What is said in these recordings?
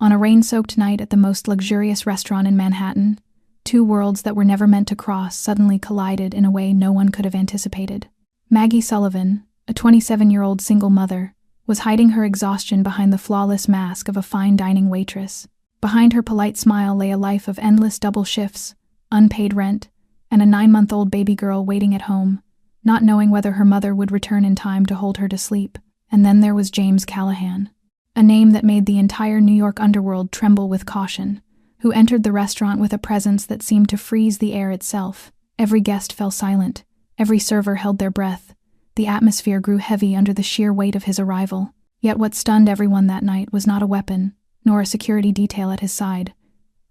On a rain-soaked night at the most luxurious restaurant in Manhattan, two worlds that were never meant to cross suddenly collided in a way no one could have anticipated. Maggie Sullivan, a 27-year-old single mother, was hiding her exhaustion behind the flawless mask of a fine dining waitress. Behind her polite smile lay a life of endless double shifts, unpaid rent, and a 9-month-old baby girl waiting at home, not knowing whether her mother would return in time to hold her to sleep. And then there was James Callahan, a name that made the entire New York underworld tremble with caution, who entered the restaurant with a presence that seemed to freeze the air itself. Every guest fell silent, every server held their breath. The atmosphere grew heavy under the sheer weight of his arrival. Yet what stunned everyone that night was not a weapon, nor a security detail at his side.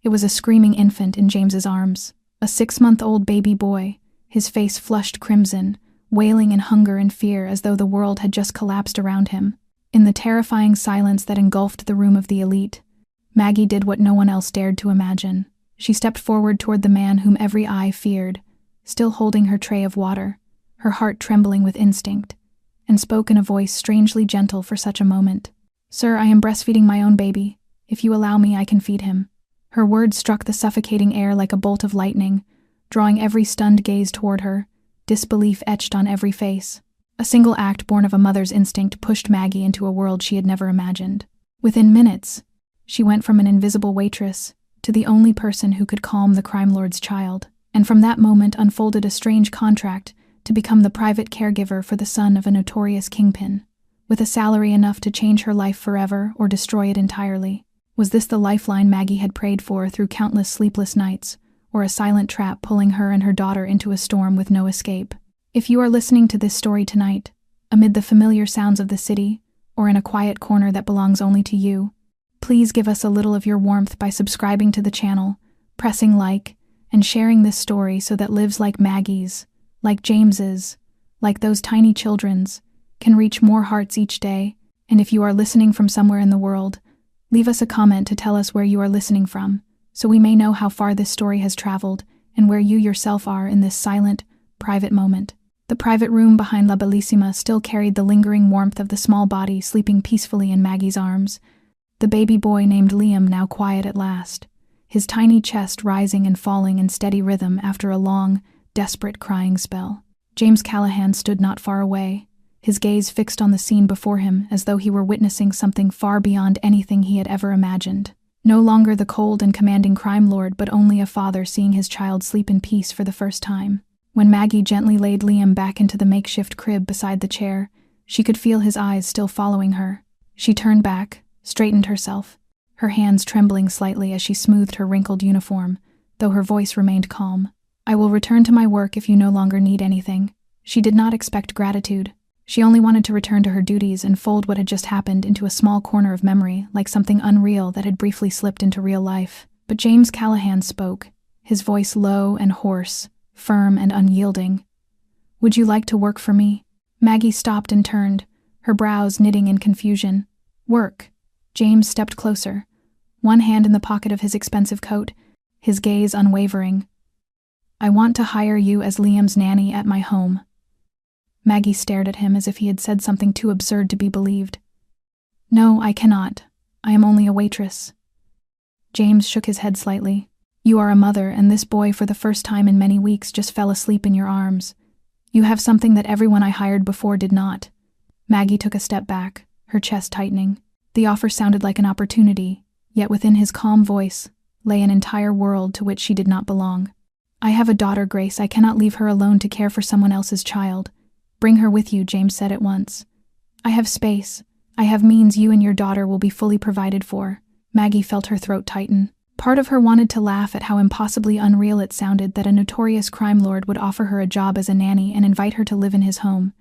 It was a screaming infant in James's arms, a 6-month-old baby boy, his face flushed crimson, wailing in hunger and fear as though the world had just collapsed around him. In the terrifying silence that engulfed the room of the elite, Maggie did what no one else dared to imagine. She stepped forward toward the man whom every eye feared, still holding her tray of water, her heart trembling with instinct, and spoke in a voice strangely gentle for such a moment. "Sir, I am breastfeeding my own baby. If you allow me, I can feed him." Her words struck the suffocating air like a bolt of lightning, drawing every stunned gaze toward her, disbelief etched on every face. A single act born of a mother's instinct pushed Maggie into a world she had never imagined. Within minutes, she went from an invisible waitress to the only person who could calm the crime lord's child, and from that moment unfolded a strange contract to become the private caregiver for the son of a notorious kingpin, with a salary enough to change her life forever or destroy it entirely. Was this the lifeline Maggie had prayed for through countless sleepless nights, or a silent trap pulling her and her daughter into a storm with no escape? If you are listening to this story tonight, amid the familiar sounds of the city, or in a quiet corner that belongs only to you, please give us a little of your warmth by subscribing to the channel, pressing like, and sharing this story so that lives like Maggie's, like James's, like those tiny children's, can reach more hearts each day. And if you are listening from somewhere in the world, leave us a comment to tell us where you are listening from, so we may know how far this story has traveled and where you yourself are in this silent, private moment. The private room behind La Bellissima still carried the lingering warmth of the small body sleeping peacefully in Maggie's arms. The baby boy named Liam now quiet at last, his tiny chest rising and falling in steady rhythm after a long, desperate crying spell. James Callahan stood not far away, his gaze fixed on the scene before him as though he were witnessing something far beyond anything he had ever imagined. No longer the cold and commanding crime lord, but only a father seeing his child sleep in peace for the first time. When Maggie gently laid Liam back into the makeshift crib beside the chair, she could feel his eyes still following her. She turned back, straightened herself, her hands trembling slightly as she smoothed her wrinkled uniform, though her voice remained calm. "I will return to my work if you no longer need anything." She did not expect gratitude. She only wanted to return to her duties and fold what had just happened into a small corner of memory, like something unreal that had briefly slipped into real life. But James Callahan spoke, his voice low and hoarse, firm and unyielding. "Would you like to work for me?" Maggie stopped and turned, her brows knitting in confusion. "Work?" James stepped closer, one hand in the pocket of his expensive coat, his gaze unwavering. "I want to hire you as Liam's nanny at my home." Maggie stared at him as if he had said something too absurd to be believed. "No, I cannot. I am only a waitress." James shook his head slightly. "You are a mother, and this boy for the first time in many weeks just fell asleep in your arms. You have something that everyone I hired before did not." Maggie took a step back, her chest tightening. The offer sounded like an opportunity, yet within his calm voice lay an entire world to which she did not belong. "I have a daughter, Grace. I cannot leave her alone to care for someone else's child." "Bring her with you," James said at once. "I have space. I have means. You and your daughter will be fully provided for." Maggie felt her throat tighten. Part of her wanted to laugh at how impossibly unreal it sounded that a notorious crime lord would offer her a job as a nanny and invite her to live in his home.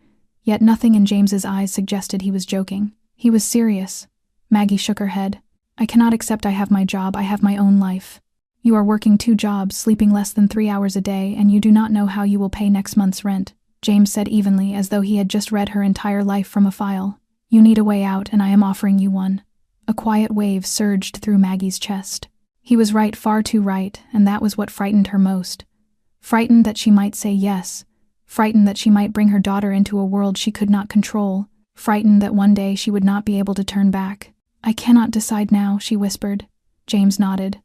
Yet nothing in James's eyes suggested he was joking. He was serious. Maggie shook her head. "I cannot accept. I have my job. I have my own life. You are working 2 jobs, sleeping less than 3 hours a day, and you do not know how you will pay next month's rent," James said evenly, as though he had just read her entire life from a file. "You need a way out, and I am offering you one." A quiet wave surged through Maggie's chest. He was right, far too right, and that was what frightened her most. Frightened that she might say yes, frightened that she might bring her daughter into a world she could not control, frightened that one day she would not be able to turn back. "I cannot decide now," she whispered. James nodded.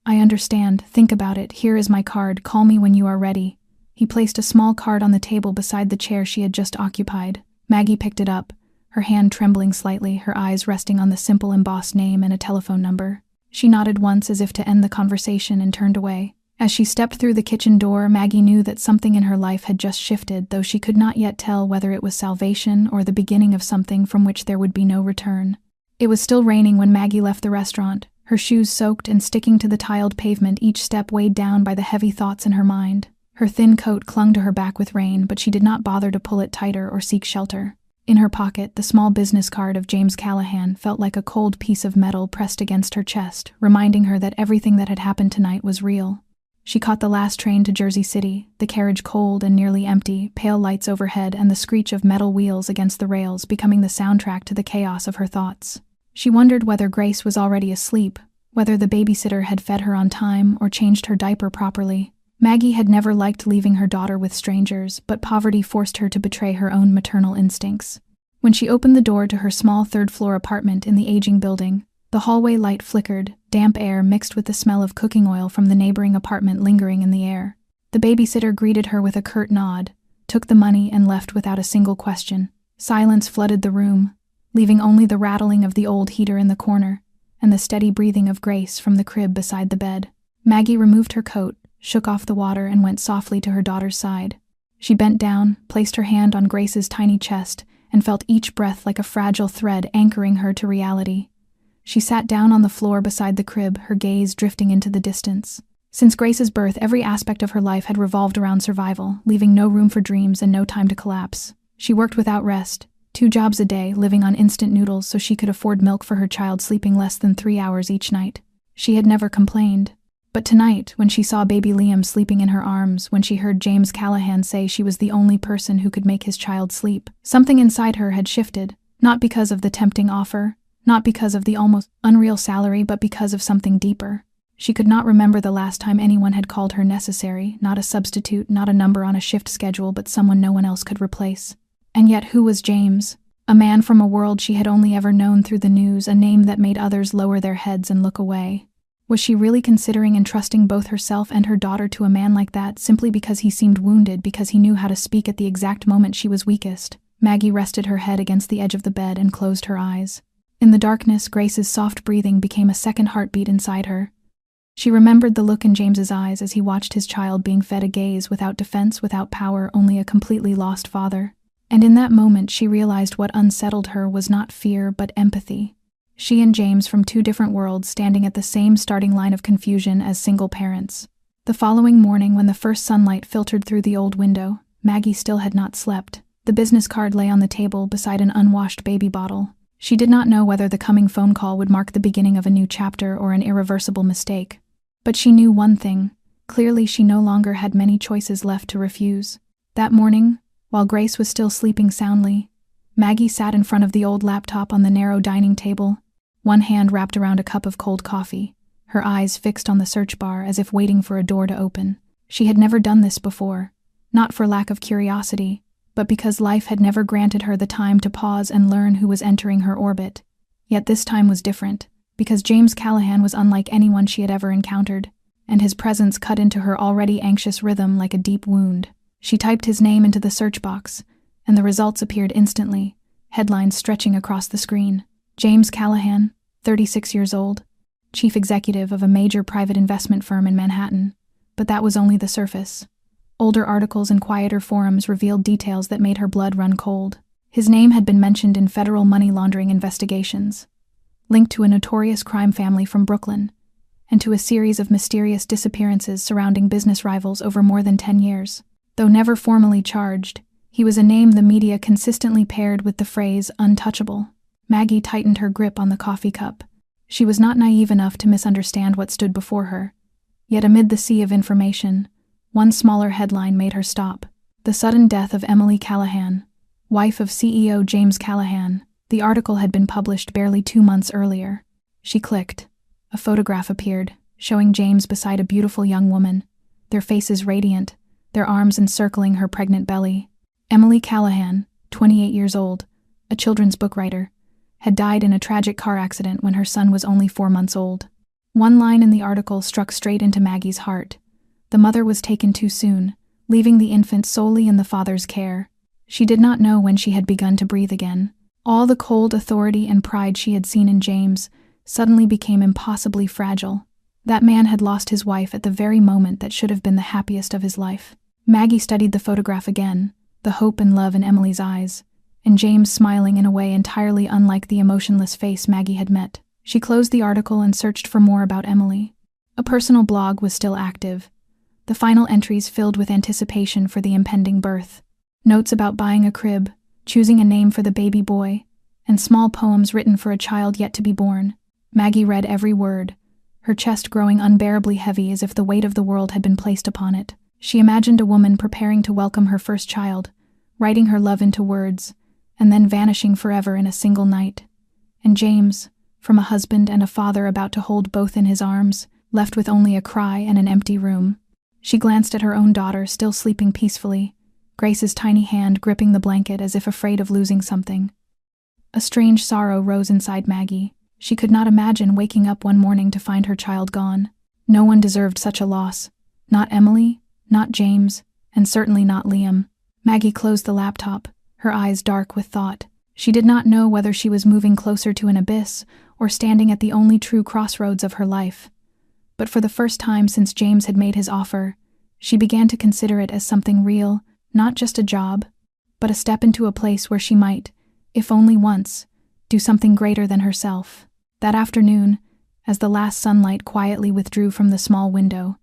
"I understand. Think about it. Here is my card. Call me when you are ready." He placed a small card on the table beside the chair she had just occupied. Maggie picked it up, her hand trembling slightly, her eyes resting on the simple embossed name and a telephone number. She nodded once as if to end the conversation and turned away. As she stepped through the kitchen door, Maggie knew that something in her life had just shifted, though she could not yet tell whether it was salvation or the beginning of something from which there would be no return. It was still raining when Maggie left the restaurant, her shoes soaked and sticking to the tiled pavement, each step weighed down by the heavy thoughts in her mind. Her thin coat clung to her back with rain, but she did not bother to pull it tighter or seek shelter. In her pocket, the small business card of James Callahan felt like a cold piece of metal pressed against her chest, reminding her that everything that had happened tonight was real. She caught the last train to Jersey City, the carriage cold and nearly empty, pale lights overhead and the screech of metal wheels against the rails becoming the soundtrack to the chaos of her thoughts. She wondered whether Grace was already asleep, whether the babysitter had fed her on time or changed her diaper properly. Maggie had never liked leaving her daughter with strangers, but poverty forced her to betray her own maternal instincts. When she opened the door to her small third-floor apartment in the aging building, the hallway light flickered, damp air mixed with the smell of cooking oil from the neighboring apartment lingering in the air. The babysitter greeted her with a curt nod, took the money and left without a single question. Silence flooded the room, leaving only the rattling of the old heater in the corner and the steady breathing of Grace from the crib beside the bed. Maggie removed her coat, shook off the water and went softly to her daughter's side. She bent down, placed her hand on Grace's tiny chest, and felt each breath like a fragile thread anchoring her to reality. She sat down on the floor beside the crib, her gaze drifting into the distance. Since Grace's birth, every aspect of her life had revolved around survival, leaving no room for dreams and no time to collapse. She worked without rest, 2 jobs a day, living on instant noodles so she could afford milk for her child, sleeping less than 3 hours each night. She had never complained. But tonight, when she saw baby Liam sleeping in her arms, when she heard James Callahan say she was the only person who could make his child sleep, something inside her had shifted, not because of the tempting offer, not because of the almost unreal salary, but because of something deeper. She could not remember the last time anyone had called her necessary, not a substitute, not a number on a shift schedule, but someone no one else could replace. And yet who was James? A man from a world she had only ever known through the news, a name that made others lower their heads and look away. Was she really considering entrusting both herself and her daughter to a man like that, simply because he seemed wounded, because he knew how to speak at the exact moment she was weakest? Maggie rested her head against the edge of the bed and closed her eyes. In the darkness, Grace's soft breathing became a second heartbeat inside her. She remembered the look in James's eyes as he watched his child being fed, a gaze without defense, without power, only a completely lost father. And in that moment she realized what unsettled her was not fear but empathy. She and James from 2 different worlds, standing at the same starting line of confusion as single parents. The following morning, when the first sunlight filtered through the old window, Maggie still had not slept. The business card lay on the table beside an unwashed baby bottle. She did not know whether the coming phone call would mark the beginning of a new chapter or an irreversible mistake. But she knew one thing. Clearly she no longer had many choices left to refuse. That morning, while Grace was still sleeping soundly, Maggie sat in front of the old laptop on the narrow dining table, one hand wrapped around a cup of cold coffee, her eyes fixed on the search bar as if waiting for a door to open. She had never done this before, not for lack of curiosity, but because life had never granted her the time to pause and learn who was entering her orbit. Yet this time was different, because James Callahan was unlike anyone she had ever encountered, and his presence cut into her already anxious rhythm like a deep wound. She typed his name into the search box, and the results appeared instantly, headlines stretching across the screen. James Callahan, 36 years old, chief executive of a major private investment firm in Manhattan. But that was only the surface. Older articles and quieter forums revealed details that made her blood run cold. His name had been mentioned in federal money laundering investigations, linked to a notorious crime family from Brooklyn, and to a series of mysterious disappearances surrounding business rivals over more than 10 years. Though never formally charged, he was a name the media consistently paired with the phrase untouchable. Maggie tightened her grip on the coffee cup. She was not naive enough to misunderstand what stood before her. Yet amid the sea of information, one smaller headline made her stop. The sudden death of Emily Callahan, wife of CEO James Callahan. The article had been published barely 2 months earlier. She clicked. A photograph appeared, showing James beside a beautiful young woman, their faces radiant, their arms encircling her pregnant belly. Emily Callahan, 28 years old, a children's book writer, had died in a tragic car accident when her son was only 4 months old. One line in the article struck straight into Maggie's heart. The mother was taken too soon, leaving the infant solely in the father's care. She did not know when she had begun to breathe again. All the cold authority and pride she had seen in James suddenly became impossibly fragile. That man had lost his wife at the very moment that should have been the happiest of his life. Maggie studied the photograph again, the hope and love in Emily's eyes, and James smiling in a way entirely unlike the emotionless face Maggie had met. She closed the article and searched for more about Emily. A personal blog was still active, the final entries filled with anticipation for the impending birth. Notes about buying a crib, choosing a name for the baby boy, and small poems written for a child yet to be born. Maggie read every word, her chest growing unbearably heavy as if the weight of the world had been placed upon it. She imagined a woman preparing to welcome her first child, writing her love into words, and then vanishing forever in a single night. And James, from a husband and a father about to hold both in his arms, left with only a cry and an empty room. She glanced at her own daughter, still sleeping peacefully, Grace's tiny hand gripping the blanket as if afraid of losing something. A strange sorrow rose inside Maggie. She could not imagine waking up one morning to find her child gone. No one deserved such a loss. Not Emily, not James, and certainly not Liam. Maggie closed the laptop, her eyes dark with thought. She did not know whether she was moving closer to an abyss or standing at the only true crossroads of her life. But for the first time since James had made his offer, she began to consider it as something real, not just a job, but a step into a place where she might, if only once, do something greater than herself. That afternoon, as the last sunlight quietly withdrew from the small window,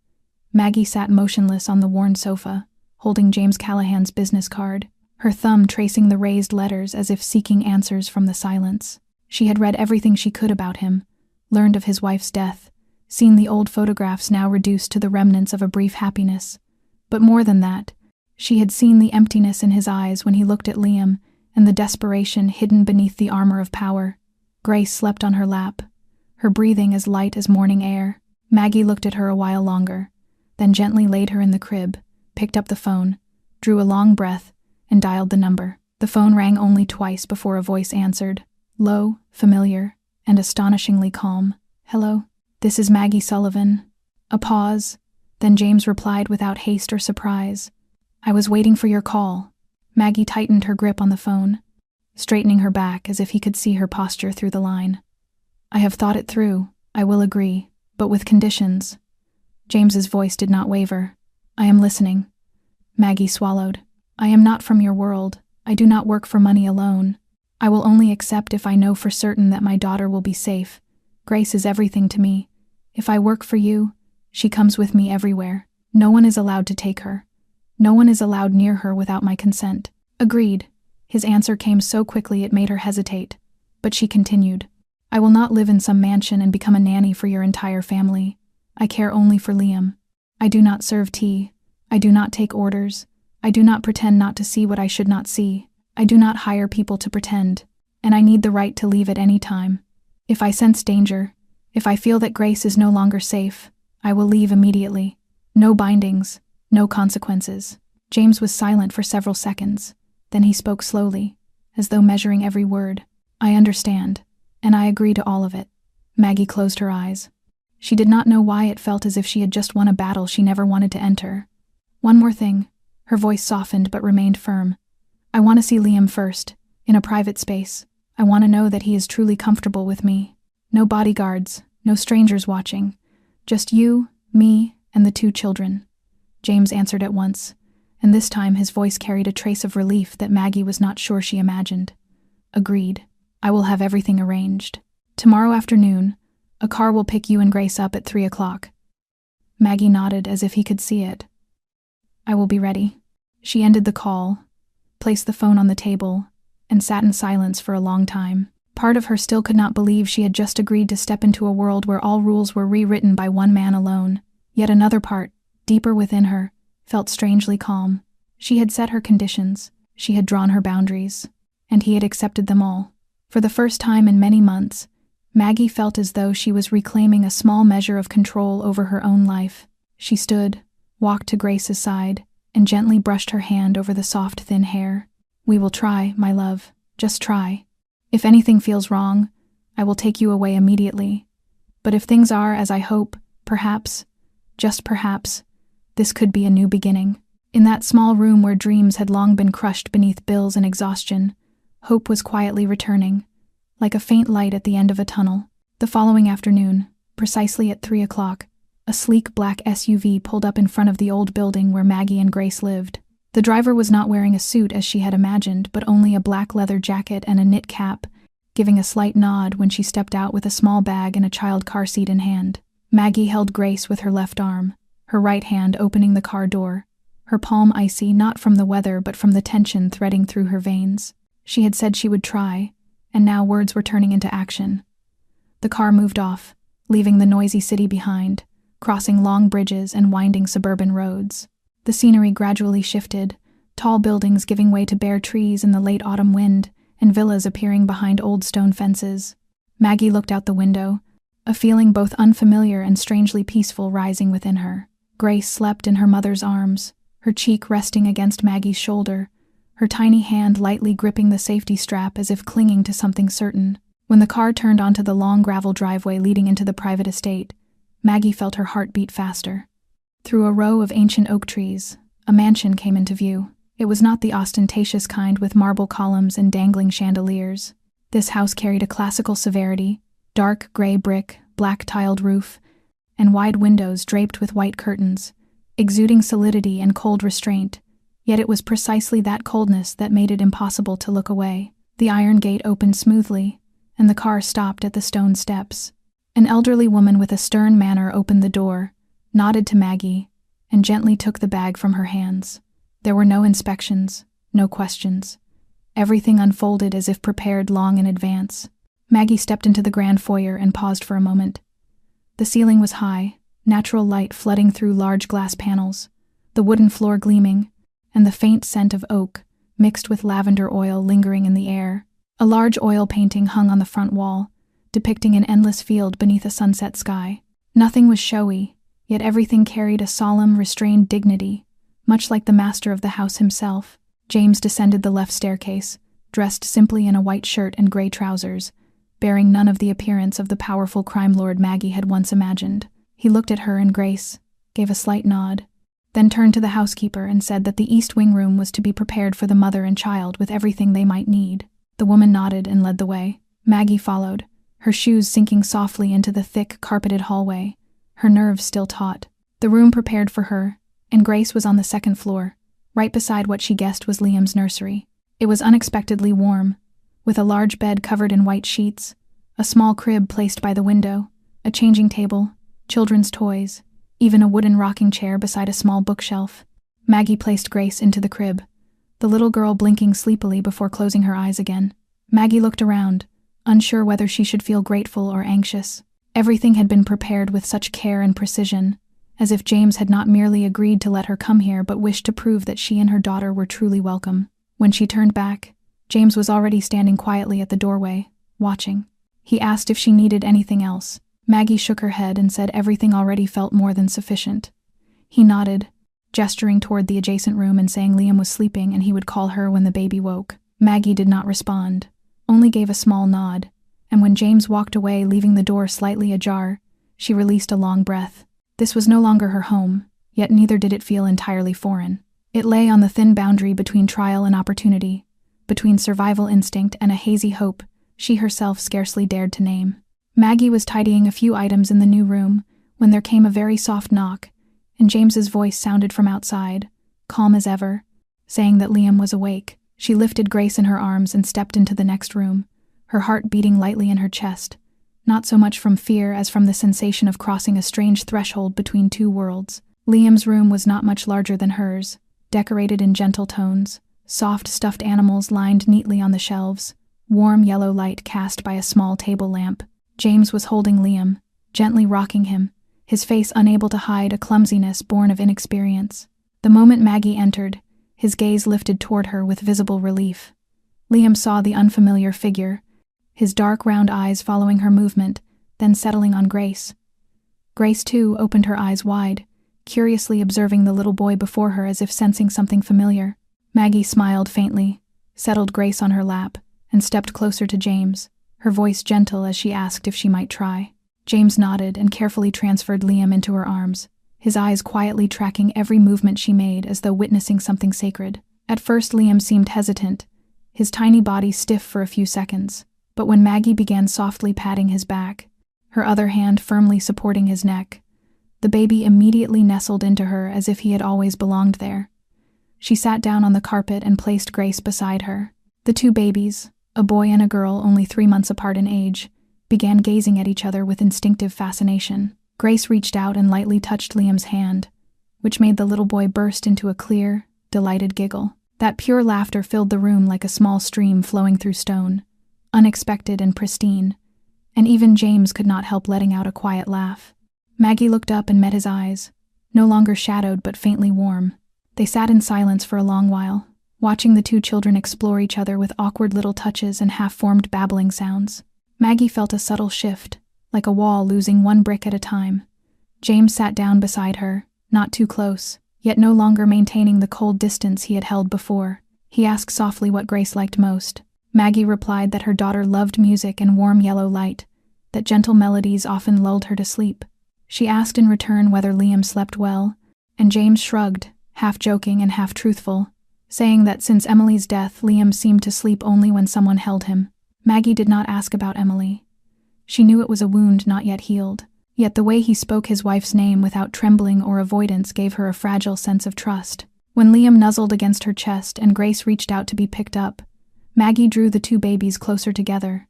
Maggie sat motionless on the worn sofa, holding James Callahan's business card, her thumb tracing the raised letters as if seeking answers from the silence. She had read everything she could about him, learned of his wife's death, seen the old photographs now reduced to the remnants of a brief happiness. But more than that, she had seen the emptiness in his eyes when he looked at Liam and the desperation hidden beneath the armor of power. Grace slept on her lap, her breathing as light as morning air. Maggie looked at her a while longer, then gently laid her in the crib, picked up the phone, drew a long breath, and dialed the number. The phone rang only twice before a voice answered, low, familiar, and astonishingly calm. "Hello, this is Maggie Sullivan." A pause, then James replied without haste or surprise, "I was waiting for your call." Maggie tightened her grip on the phone, straightening her back as if he could see her posture through the line. "I have thought it through, I will agree, but with conditions." James's voice did not waver. "I am listening." Maggie swallowed. "I am not from your world. I do not work for money alone. I will only accept if I know for certain that my daughter will be safe. Grace is everything to me. If I work for you, she comes with me everywhere. No one is allowed to take her. No one is allowed near her without my consent." "Agreed." His answer came so quickly it made her hesitate. But she continued, "I will not live in some mansion and become a nanny for your entire family. I care only for Liam. I do not serve tea. I do not take orders. I do not pretend not to see what I should not see. I do not hire people to pretend. And I need the right to leave at any time. If I sense danger, if I feel that Grace is no longer safe, I will leave immediately. No bindings, no consequences." James was silent for several seconds. Then he spoke slowly, as though measuring every word. "I understand, and I agree to all of it." Maggie closed her eyes. She did not know why it felt as if she had just won a battle she never wanted to enter. "One more thing." Her voice softened but remained firm. "I want to see Liam first, in a private space. I want to know that he is truly comfortable with me. No bodyguards, no strangers watching. Just you, me, and the 2 children." James answered at once, and this time his voice carried a trace of relief that Maggie was not sure she imagined. "Agreed. I will have everything arranged. Tomorrow afternoon, a car will pick you and Grace up at 3 o'clock. Maggie nodded as if he could see it. "I will be ready." She ended the call, placed the phone on the table, and sat in silence for a long time. Part of her still could not believe she had just agreed to step into a world where all rules were rewritten by one man alone. Yet another part, deeper within her, felt strangely calm. She had set her conditions, she had drawn her boundaries, and he had accepted them all. For the first time in many months, Maggie felt as though she was reclaiming a small measure of control over her own life. She stood, walked to Grace's side, and gently brushed her hand over the soft, thin hair. "We will try, my love. Just try." If anything feels wrong, I will take you away immediately. But if things are as I hope, perhaps, just perhaps, this could be a new beginning." In that small room where dreams had long been crushed beneath bills and exhaustion, hope was quietly returning, like a faint light at the end of a tunnel. The following afternoon, precisely at 3 o'clock, a sleek black SUV pulled up in front of the old building where Maggie and Grace lived. The driver was not wearing a suit as she had imagined, but only a black leather jacket and a knit cap, giving a slight nod when she stepped out with a small bag and a child car seat in hand. Maggie held Grace with her left arm, her right hand opening the car door, her palm icy not from the weather but from the tension threading through her veins. She had said she would try, and now words were turning into action. The car moved off, leaving the noisy city behind, crossing long bridges and winding suburban roads. The scenery gradually shifted, tall buildings giving way to bare trees in the late autumn wind, and villas appearing behind old stone fences. Maggie looked out the window, a feeling both unfamiliar and strangely peaceful rising within her. Grace slept in her mother's arms, her cheek resting against Maggie's shoulder, her tiny hand lightly gripping the safety strap as if clinging to something certain. When the car turned onto the long gravel driveway leading into the private estate, Maggie felt her heart beat faster. Through a row of ancient oak trees, a mansion came into view. It was not the ostentatious kind with marble columns and dangling chandeliers. This house carried a classical severity, dark gray brick, black-tiled roof, and wide windows draped with white curtains, exuding solidity and cold restraint, yet it was precisely that coldness that made it impossible to look away. The iron gate opened smoothly, and the car stopped at the stone steps. An elderly woman with a stern manner opened the door, nodded to Maggie, and gently took the bag from her hands. There were no inspections, no questions. Everything unfolded as if prepared long in advance. Maggie stepped into the grand foyer and paused for a moment. The ceiling was high, natural light flooding through large glass panels, the wooden floor gleaming, and the faint scent of oak, mixed with lavender oil lingering in the air. A large oil painting hung on the front wall, depicting an endless field beneath a sunset sky. Nothing was showy, yet everything carried a solemn, restrained dignity, much like the master of the house himself. James descended the left staircase, dressed simply in a white shirt and gray trousers, bearing none of the appearance of the powerful crime lord Maggie had once imagined. He looked at her and Grace, gave a slight nod, then turned to the housekeeper and said that the east wing room was to be prepared for the mother and child with everything they might need. The woman nodded and led the way. Maggie followed, her shoes sinking softly into the thick, carpeted hallway, her nerves still taut. The room prepared for her, and Grace was on the second floor, right beside what she guessed was Liam's nursery. It was unexpectedly warm, with a large bed covered in white sheets, a small crib placed by the window, a changing table, children's toys, even a wooden rocking chair beside a small bookshelf. Maggie placed Grace into the crib, the little girl blinking sleepily before closing her eyes again. Maggie looked around, unsure whether she should feel grateful or anxious. Everything had been prepared with such care and precision, as if James had not merely agreed to let her come here but wished to prove that she and her daughter were truly welcome. When she turned back, James was already standing quietly at the doorway, watching. He asked if she needed anything else. Maggie shook her head and said everything already felt more than sufficient. He nodded, gesturing toward the adjacent room and saying Liam was sleeping and he would call her when the baby woke. Maggie did not respond, only gave a small nod, and when James walked away, leaving the door slightly ajar, she released a long breath. This was no longer her home, yet neither did it feel entirely foreign. It lay on the thin boundary between trial and opportunity, between survival instinct and a hazy hope she herself scarcely dared to name. Maggie was tidying a few items in the new room when there came a very soft knock, and James's voice sounded from outside, calm as ever, saying that Liam was awake. She lifted Grace in her arms and stepped into the next room, her heart beating lightly in her chest, not so much from fear as from the sensation of crossing a strange threshold between two worlds. Liam's room was not much larger than hers, decorated in gentle tones, soft stuffed animals lined neatly on the shelves, warm yellow light cast by a small table lamp. James was holding Liam, gently rocking him, his face unable to hide a clumsiness born of inexperience. The moment Maggie entered, his gaze lifted toward her with visible relief. Liam saw the unfamiliar figure, his dark round eyes following her movement, then settling on Grace. Grace, too, opened her eyes wide, curiously observing the little boy before her as if sensing something familiar. Maggie smiled faintly, settled Grace on her lap, and stepped closer to James, her voice gentle as she asked if she might try. James nodded and carefully transferred Liam into her arms, his eyes quietly tracking every movement she made as though witnessing something sacred. At first Liam seemed hesitant, his tiny body stiff for a few seconds, but when Maggie began softly patting his back, her other hand firmly supporting his neck, the baby immediately nestled into her as if he had always belonged there. She sat down on the carpet and placed Grace beside her. The two babies, a boy and a girl only 3 months apart in age, began gazing at each other with instinctive fascination. Grace reached out and lightly touched Liam's hand, which made the little boy burst into a clear, delighted giggle. That pure laughter filled the room like a small stream flowing through stone, unexpected and pristine, and even James could not help letting out a quiet laugh. Maggie looked up and met his eyes, no longer shadowed but faintly warm. They sat in silence for a long while, watching the two children explore each other with awkward little touches and half-formed babbling sounds. Maggie felt a subtle shift, like a wall losing one brick at a time. James sat down beside her, not too close, yet no longer maintaining the cold distance he had held before. He asked softly what Grace liked most. Maggie replied that her daughter loved music and warm yellow light, that gentle melodies often lulled her to sleep. She asked in return whether Liam slept well, and James shrugged, half joking and half truthful, saying that since Emily's death, Liam seemed to sleep only when someone held him. Maggie did not ask about Emily. She knew it was a wound not yet healed, yet the way he spoke his wife's name without trembling or avoidance gave her a fragile sense of trust. When Liam nuzzled against her chest and Grace reached out to be picked up, Maggie drew the two babies closer together,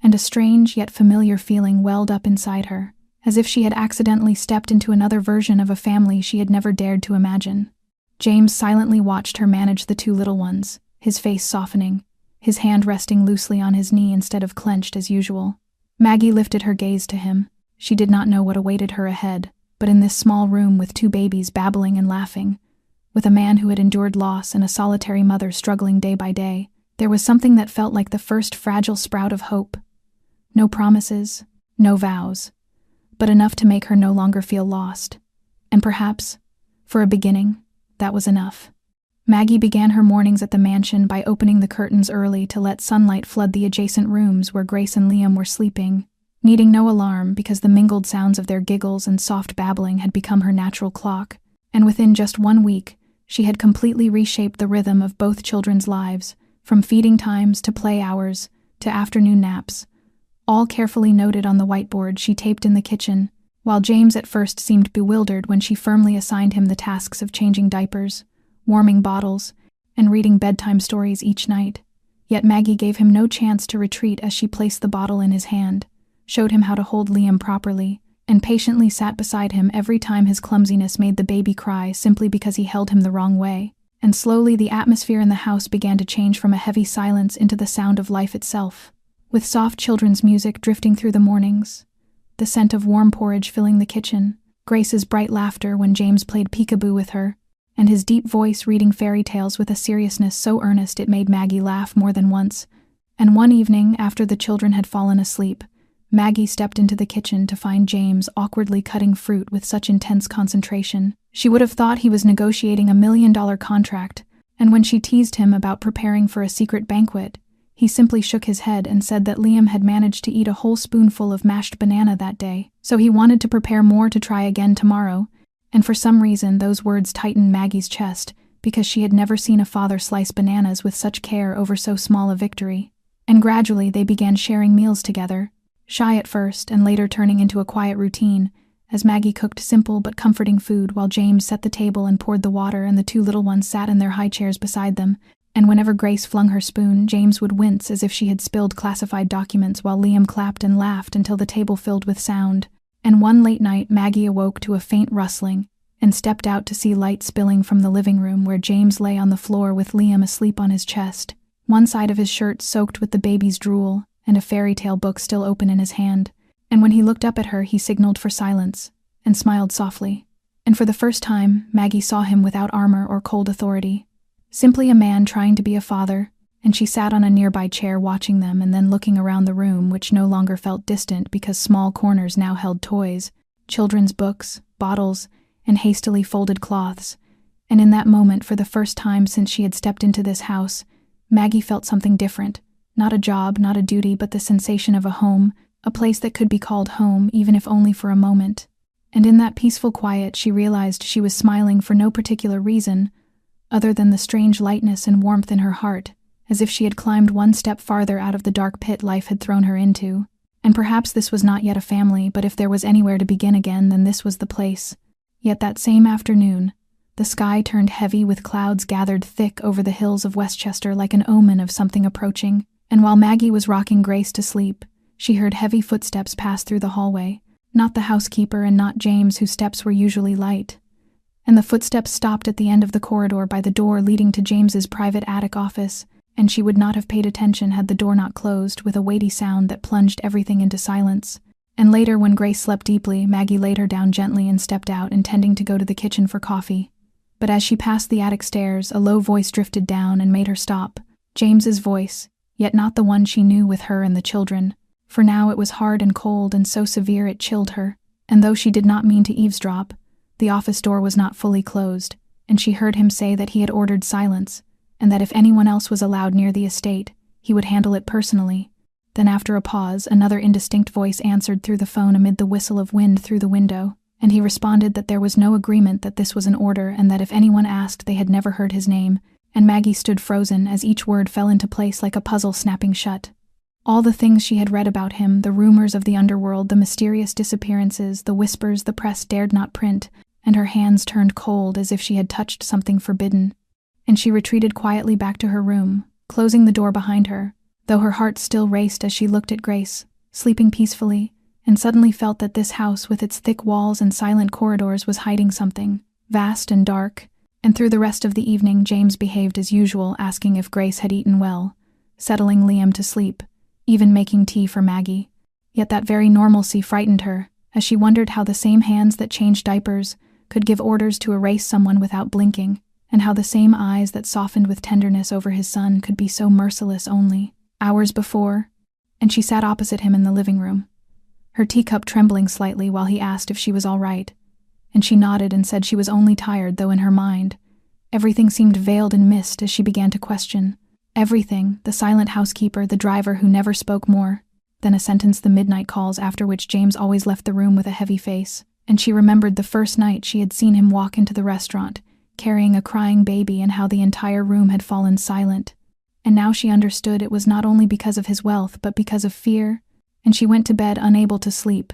and a strange yet familiar feeling welled up inside her, as if she had accidentally stepped into another version of a family she had never dared to imagine. James silently watched her manage the two little ones, his face softening, his hand resting loosely on his knee instead of clenched as usual. Maggie lifted her gaze to him. She did not know what awaited her ahead, but in this small room with two babies babbling and laughing, with a man who had endured loss and a solitary mother struggling day by day, there was something that felt like the first fragile sprout of hope. No promises, no vows, but enough to make her no longer feel lost. And perhaps, for a beginning, that was enough. Maggie began her mornings at the mansion by opening the curtains early to let sunlight flood the adjacent rooms where Grace and Liam were sleeping, needing no alarm because the mingled sounds of their giggles and soft babbling had become her natural clock, and within just 1 week, she had completely reshaped the rhythm of both children's lives, from feeding times to play hours to afternoon naps, all carefully noted on the whiteboard she taped in the kitchen, while James at first seemed bewildered when she firmly assigned him the tasks of changing diapers, warming bottles, and reading bedtime stories each night. Yet Maggie gave him no chance to retreat as she placed the bottle in his hand, showed him how to hold Liam properly, and patiently sat beside him every time his clumsiness made the baby cry simply because he held him the wrong way. And slowly the atmosphere in the house began to change from a heavy silence into the sound of life itself, with soft children's music drifting through the mornings, the scent of warm porridge filling the kitchen, Grace's bright laughter when James played peekaboo with her, and his deep voice reading fairy tales with a seriousness so earnest it made Maggie laugh more than once. And one evening, after the children had fallen asleep, Maggie stepped into the kitchen to find James awkwardly cutting fruit with such intense concentration. She would have thought he was negotiating $1 million contract, and when she teased him about preparing for a secret banquet, he simply shook his head and said that Liam had managed to eat a whole spoonful of mashed banana that day, so he wanted to prepare more to try again tomorrow, and for some reason those words tightened Maggie's chest because she had never seen a father slice bananas with such care over so small a victory. And gradually they began sharing meals together, shy at first and later turning into a quiet routine, as Maggie cooked simple but comforting food while James set the table and poured the water and the two little ones sat in their high chairs beside them, and whenever Grace flung her spoon, James would wince as if she had spilled classified documents while Liam clapped and laughed until the table filled with sound. And one late night Maggie awoke to a faint rustling and stepped out to see light spilling from the living room where James lay on the floor with Liam asleep on his chest, one side of his shirt soaked with the baby's drool and a fairy tale book still open in his hand. And when he looked up at her, he signaled for silence and smiled softly. And for the first time, Maggie saw him without armor or cold authority. Simply a man trying to be a father, and she sat on a nearby chair watching them and then looking around the room, which no longer felt distant because small corners now held toys, children's books, bottles, and hastily folded cloths. And in that moment, for the first time since she had stepped into this house, Maggie felt something different, Not a job, not a duty, but the sensation of a home, a place that could be called home, even if only for a moment. And in that peaceful quiet, she realized she was smiling for no particular reason, other than the strange lightness and warmth in her heart, as if she had climbed one step farther out of the dark pit life had thrown her into. And perhaps this was not yet a family, but if there was anywhere to begin again, then this was the place. Yet that same afternoon, the sky turned heavy with clouds gathered thick over the hills of Westchester like an omen of something approaching, and while Maggie was rocking Grace to sleep, she heard heavy footsteps pass through the hallway, not the housekeeper and not James, whose steps were usually light. And the footsteps stopped at the end of the corridor by the door leading to James's private attic office, and she would not have paid attention had the door not closed with a weighty sound that plunged everything into silence. And later, when Grace slept deeply, Maggie laid her down gently and stepped out, intending to go to the kitchen for coffee. But as she passed the attic stairs, a low voice drifted down and made her stop. James's voice, yet not the one she knew with her and the children. For now it was hard and cold and so severe it chilled her, and though she did not mean to eavesdrop, the office door was not fully closed, and she heard him say that he had ordered silence, and that if anyone else was allowed near the estate, he would handle it personally. Then after a pause, another indistinct voice answered through the phone amid the whistle of wind through the window, and he responded that there was no agreement, that this was an order, and that if anyone asked they had never heard his name, and Maggie stood frozen as each word fell into place like a puzzle snapping shut. All the things she had read about him, the rumors of the underworld, the mysterious disappearances, the whispers the press dared not print, and her hands turned cold as if she had touched something forbidden. And she retreated quietly back to her room, closing the door behind her, though her heart still raced as she looked at Grace, sleeping peacefully, and suddenly felt that this house with its thick walls and silent corridors was hiding something, vast and dark. And through the rest of the evening, James behaved as usual, asking if Grace had eaten well, settling Liam to sleep, even making tea for Maggie. Yet that very normalcy frightened her, as she wondered how the same hands that changed diapers could give orders to erase someone without blinking, and how the same eyes that softened with tenderness over his son could be so merciless only hours before. And she sat opposite him in the living room, her teacup trembling slightly while he asked if she was all right, and she nodded and said she was only tired, though in her mind everything seemed veiled in mist as she began to question everything: the silent housekeeper, the driver who never spoke more than a sentence, the midnight calls after which James always left the room with a heavy face, and she remembered the first night she had seen him walk into the restaurant, carrying a crying baby, and how the entire room had fallen silent. And now she understood it was not only because of his wealth, but because of fear, and she went to bed unable to sleep,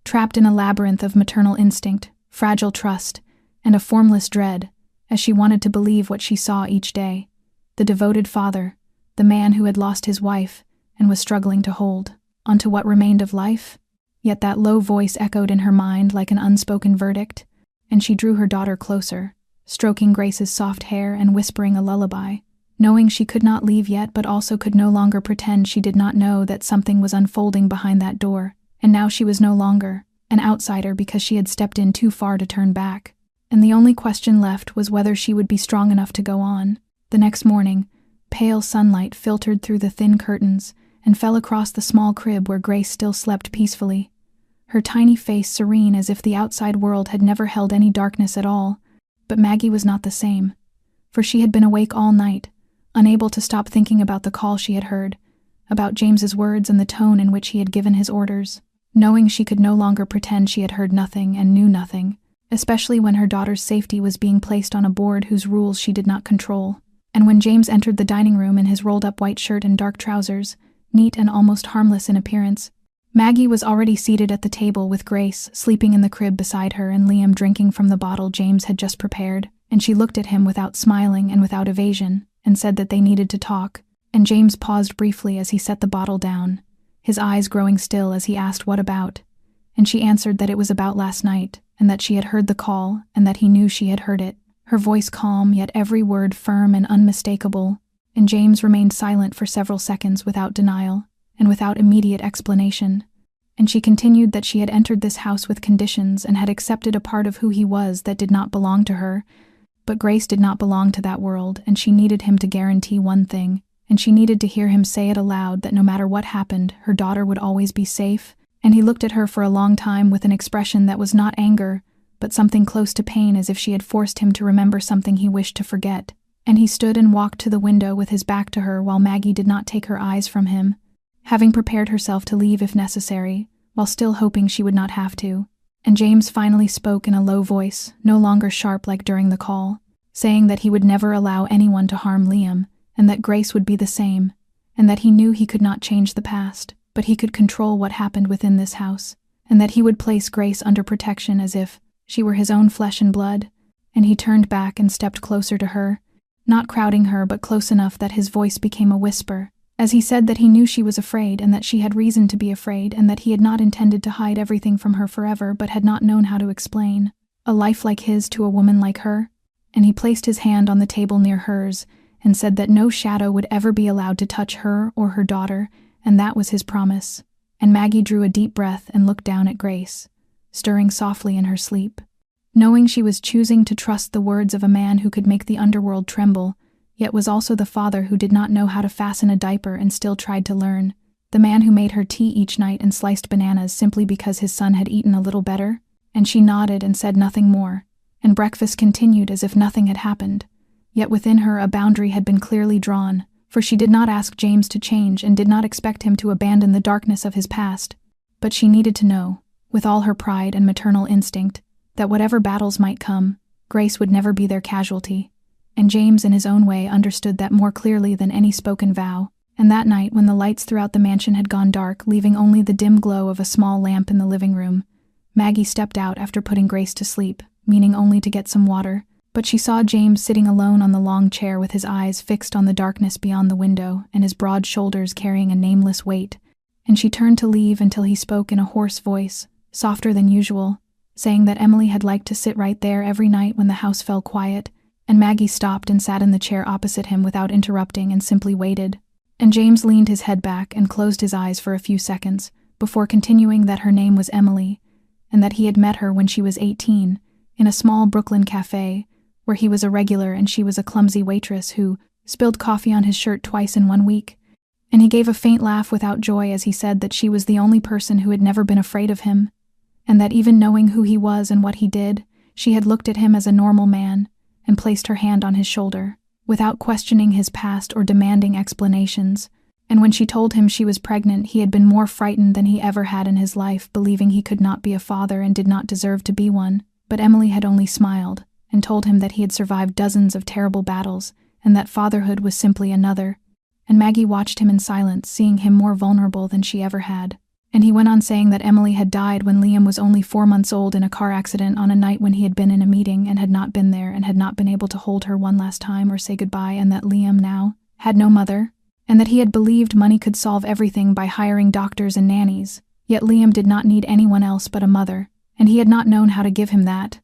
trapped in a labyrinth of maternal instinct, fragile trust, and a formless dread, as she wanted to believe what she saw each day: the devoted father, the man who had lost his wife and was struggling to hold onto what remained of life. Yet that low voice echoed in her mind like an unspoken verdict, and she drew her daughter closer, stroking Grace's soft hair and whispering a lullaby, knowing she could not leave yet, but also could no longer pretend she did not know that something was unfolding behind that door, and now she was no longer an outsider because she had stepped in too far to turn back. And the only question left was whether she would be strong enough to go on. The next morning, pale sunlight filtered through the thin curtains and fell across the small crib where Grace still slept peacefully, her tiny face serene as if the outside world had never held any darkness at all. But Maggie was not the same, for she had been awake all night, unable to stop thinking about the call she had heard, about James's words and the tone in which he had given his orders, knowing she could no longer pretend she had heard nothing and knew nothing, especially when her daughter's safety was being placed on a board whose rules she did not control. And when James entered the dining room in his rolled-up white shirt and dark trousers, neat and almost harmless in appearance, Maggie was already seated at the table with Grace sleeping in the crib beside her and Liam drinking from the bottle James had just prepared, and she looked at him without smiling and without evasion, and said that they needed to talk, and James paused briefly as he set the bottle down, his eyes growing still as he asked what about, and she answered that it was about last night, and that she had heard the call, and that he knew she had heard it, her voice calm, yet every word firm and unmistakable, and James remained silent for several seconds without denial, and without immediate explanation. And she continued that she had entered this house with conditions and had accepted a part of who he was that did not belong to her, but Grace did not belong to that world, and she needed him to guarantee one thing, and she needed to hear him say it aloud, that no matter what happened, her daughter would always be safe. And he looked at her for a long time with an expression that was not anger, but something close to pain, as if she had forced him to remember something he wished to forget. and he stood and walked to the window with his back to her while Maggie did not take her eyes from him, having prepared herself to leave if necessary, while still hoping she would not have to. And James finally spoke in a low voice, no longer sharp like during the call, saying that he would never allow anyone to harm Liam, and that Grace would be the same, and that he knew he could not change the past, but he could control what happened within this house, and that he would place Grace under protection as if she were his own flesh and blood. And he turned back and stepped closer to her, not crowding her but close enough that his voice became a whisper, as he said that he knew she was afraid and that she had reason to be afraid and that he had not intended to hide everything from her forever but had not known how to explain a life like his to a woman like her. And he placed his hand on the table near hers and said that no shadow would ever be allowed to touch her or her daughter, and that was his promise. And Maggie drew a deep breath and looked down at Grace, stirring softly in her sleep. Knowing she was choosing to trust the words of a man who could make the underworld tremble, yet was also the father who did not know how to fasten a diaper and still tried to learn, the man who made her tea each night and sliced bananas simply because his son had eaten a little better. And she nodded and said nothing more, and breakfast continued as if nothing had happened. Yet within her a boundary had been clearly drawn, for she did not ask James to change and did not expect him to abandon the darkness of his past. But she needed to know, with all her pride and maternal instinct, that whatever battles might come, Grace would never be their casualty. And James in his own way understood that more clearly than any spoken vow. And that night, when the lights throughout the mansion had gone dark, leaving only the dim glow of a small lamp in the living room, Maggie stepped out after putting Grace to sleep, meaning only to get some water, but she saw James sitting alone on the long chair with his eyes fixed on the darkness beyond the window and his broad shoulders carrying a nameless weight, and she turned to leave until he spoke in a hoarse voice, softer than usual, saying that Emily had liked to sit right there every night when the house fell quiet, and Maggie stopped and sat in the chair opposite him without interrupting and simply waited. And James leaned his head back and closed his eyes for a few seconds, before continuing that her name was Emily, and that he had met her when she was 18, in a small Brooklyn cafe, where he was a regular and she was a clumsy waitress who spilled coffee on his shirt twice in 1 week. And he gave a faint laugh without joy as he said that she was the only person who had never been afraid of him, and that even knowing who he was and what he did, she had looked at him as a normal man, and placed her hand on his shoulder, without questioning his past or demanding explanations. And when she told him she was pregnant, he had been more frightened than he ever had in his life, believing he could not be a father and did not deserve to be one. But Emily had only smiled, and told him that he had survived dozens of terrible battles, and that fatherhood was simply another. And Maggie watched him in silence, seeing him more vulnerable than she ever had. And he went on saying that Emily had died when Liam was only 4 months old in a car accident on a night when he had been in a meeting and had not been there and had not been able to hold her one last time or say goodbye, and that Liam now had no mother, and that he had believed money could solve everything by hiring doctors and nannies, yet Liam did not need anyone else but a mother, and he had not known how to give him that,